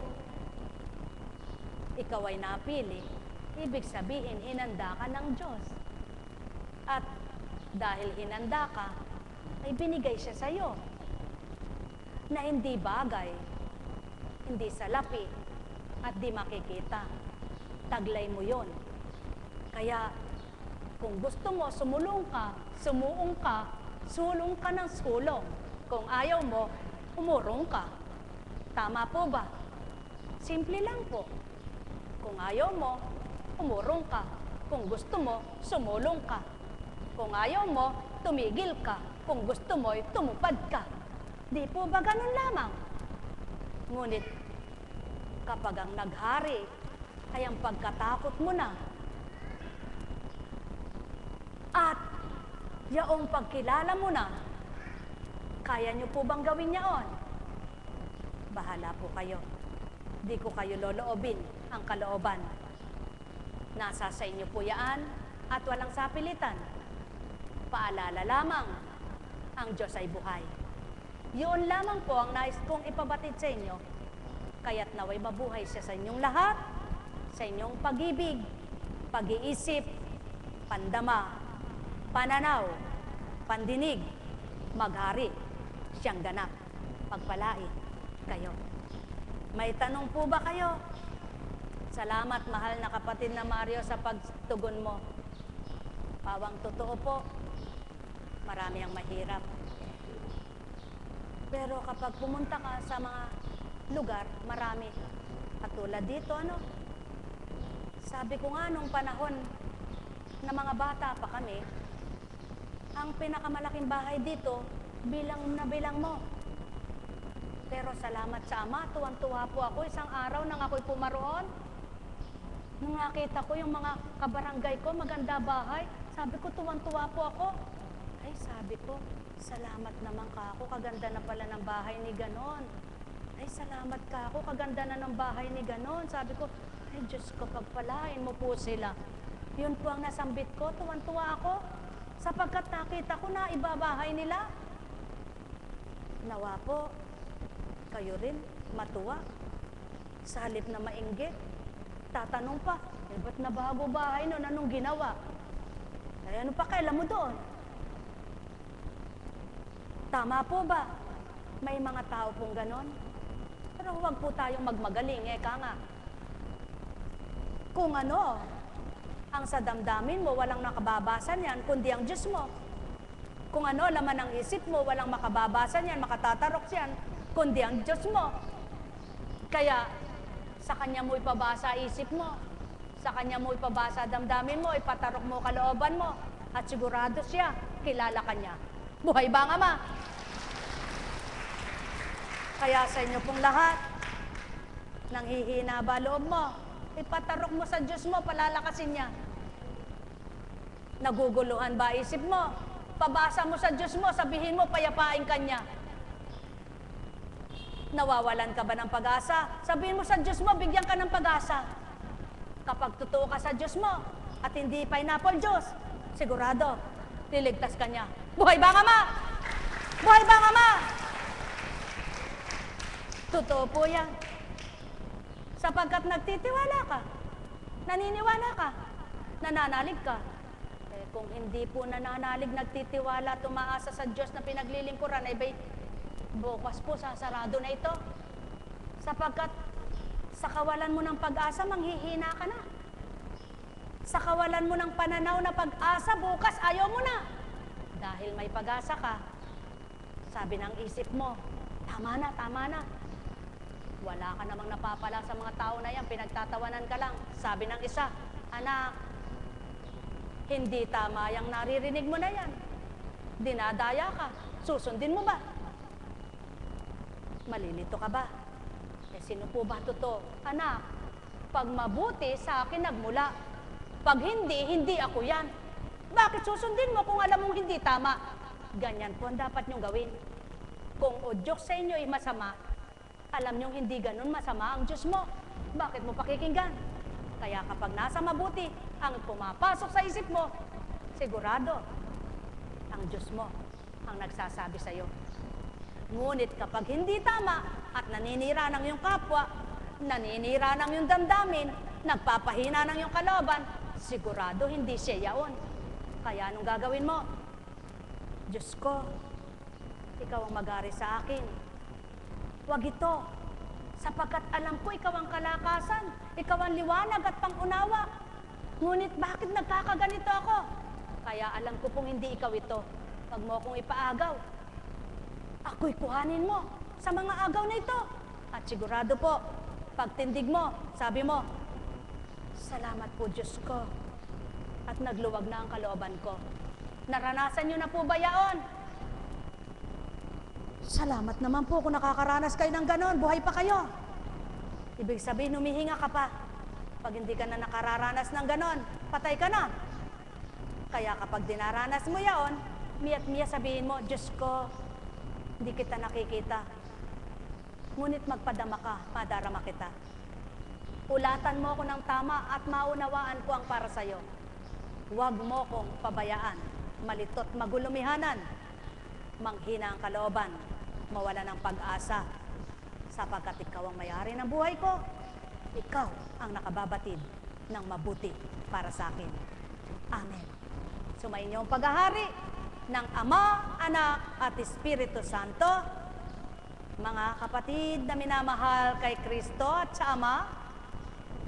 ikaw ay napili, ibig sabihin, hinanda ka ng Diyos. At dahil hinanda ka, ay binigay siya sa iyo na hindi bagay, hindi salapi, at di makikita. Taglay mo yon. Kaya, kung gusto mo, sumulong ka, sumuong ka, sulong ka ng sulong. Kung ayaw mo, umurong ka. Tama po ba? Simple lang po. Kung ayaw mo, umurong ka. Kung gusto mo, sumulong ka. Kung ayaw mo, tumigil ka. Kung gusto mo, tumupad ka. Di po ba ganun lamang? Ngunit, kapag ang naghari ay ang pagkatakot mo na, at yaong pagkilala mo na, kaya niyo po bang gawin yaon? Bahala po kayo. Di ko kayo loloobin ang kalooban. Nasa sa inyo po yaan at walang sapilitan. Paalala lamang, ang Diyos ay buhay. Yun lamang po ang nais kong ipabatid sa inyo. Kaya't naway mabuhay siya sa inyong lahat, sa inyong pag-ibig, pag-iisip, pandama, pananaw, pandinig, maghari, siyang ganap, pagpalain kayo. May tanong po ba kayo? Salamat, mahal na kapatid na Mario, sa pagtugon mo. Pawang totoo po, marami ang mahirap. Pero kapag pumunta ka sa mga lugar, marami. Katulad dito, ano? Sabi ko nga nung panahon na mga bata pa kami, ang pinakamalaking bahay dito, bilang na bilang mo. Pero salamat sa Ama, tuwang-tuwa po ako isang araw nang ako'y pumaroon. Nung nakita ko yung mga kabarangay ko, maganda bahay, sabi ko tuwang-tuwa po ako. Ay, sabi ko, salamat naman ka ako, kaganda na pala ng bahay ni ganon. Ay, salamat ka ako, kaganda na ng bahay ni ganon. Sabi ko, ay Diyos ko, pagpalain mo po sila. Yun po ang nasambit ko, tuwan-tuwa ako. Sapagkat nakita ko na ibabahay nila. Nawa po, kayo rin, matuwa. Sa halip na mainggit, tatanong pa, ba't nabago bahay nun? Anong ginawa? Ay, ano pa kailan mo doon? Tama po ba? May mga tao pong ganon. Pero huwag po tayong magmagaling, eka nga. Kung ano, ang sa damdamin mo, walang nakababasan yan, kundi ang Diyos mo. Kung ano, laman ng isip mo, walang makababasan yan, makatatarok yan, kundi ang Diyos mo. Kaya, sa Kanya mo ipabasa isip mo, sa Kanya mo ipabasa damdamin mo, ipatarok mo kalooban mo, at sigurado siya, kilala ka niya. Buhay ba ang Ama? Kaya sa inyo pong lahat, nang hihina ba loob mo, ipatarok mo sa Diyos mo, palalakasin niya. Naguguluhan ba isip mo? Pabasa mo sa Diyos mo, sabihin mo, payapain ka niya. Nawawalan ka ba ng pag-asa? Sabihin mo sa Diyos mo, bigyan ka ng pag-asa. Kapag totoo ka sa Diyos mo, at hindi pineapple juice, sigurado, liligtas ka niya. Buhay ba ang Ama? Buhay ba ang Ama? Totoo po yan. Sapagkat nagtitiwala ka, naniniwala ka, nananalig ka. Eh, kung hindi po nananalig, nagtitiwala, tumaasa sa Diyos na pinaglilingkuran, ay bukas po sasarado na ito. Sapagkat sa kawalan mo ng pag-asa, manghihina ka na. Sa kawalan mo ng pananaw na pag-asa, bukas ayaw mo na. Dahil may pag-asa ka, sabi ng isip mo, tama na, tama na. Wala ka namang napapala sa mga tao na yan, pinagtatawanan ka lang. Sabi ng isa, anak, hindi tama yung naririnig mo na yan. Dinadaya ka, susundin mo ba? Malilito ka ba? Eh, sino po ba totoo? Anak, pag mabuti sa akin nagmula, pag hindi, hindi ako yan. Bakit susundin mo kung alam mong hindi tama? Ganyan po ang dapat niyong gawin. Kung udyok sa inyo ay masama, alam niyong hindi ganun masama ang Diyos mo. Bakit mo pakikinggan? Kaya kapag nasa mabuti, ang pumapasok sa isip mo, sigurado, ang Diyos mo ang nagsasabi sa iyo. Ngunit kapag hindi tama at naninira ng iyong kapwa, naninira ng iyong damdamin, nagpapahina ng iyong kalooban, sigurado hindi siya yaon. Kaya anong gagawin mo? Diyos ko, ikaw ang mag-ari sa akin. Huwag ito, sapagkat alam ko ikaw ang kalakasan, ikaw ang liwanag at pangunawa. Ngunit bakit nagkakaganito ako? Kaya alam ko pong hindi ikaw ito. Huwag mo akong ipaagaw. Ako'y kuhanin mo sa mga agaw na ito. At sigurado po, pagtindig mo, sabi mo, salamat po Diyos ko. At nagluwag na ang kalooban ko. Naranasan niyo na po ba yaon? Salamat naman po kung nakakaranas kayo ng ganon. Buhay pa kayo. Ibig sabihin, humihinga ka pa. Pag hindi ka na nakararanas ng ganon, patay ka na. Kaya kapag dinaranas mo yaon, miya't miya sabihin mo, Diyos ko, hindi kita nakikita. Ngunit magpadama ka, madarama kita. Ulatan mo ako ng tama at maunawaan ko ang para sa'yo. Huwag mo kong pabayaan, malitot magulumihanan, manghina ang kalooban, mawala ng pag-asa, sapagkat ikaw ang may-ari ng buhay ko. Ikaw ang nakababatid ng mabuti para sa akin. Amen. Sumainyo ang paghahari ng Ama, Anak at Espiritu Santo. Mga kapatid na minamahal kay Kristo at sa Ama,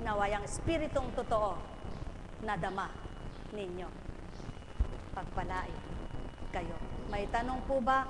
naway ang Espiritong totoo na dama ninyo. Pagpalain kayo. May tanong po ba?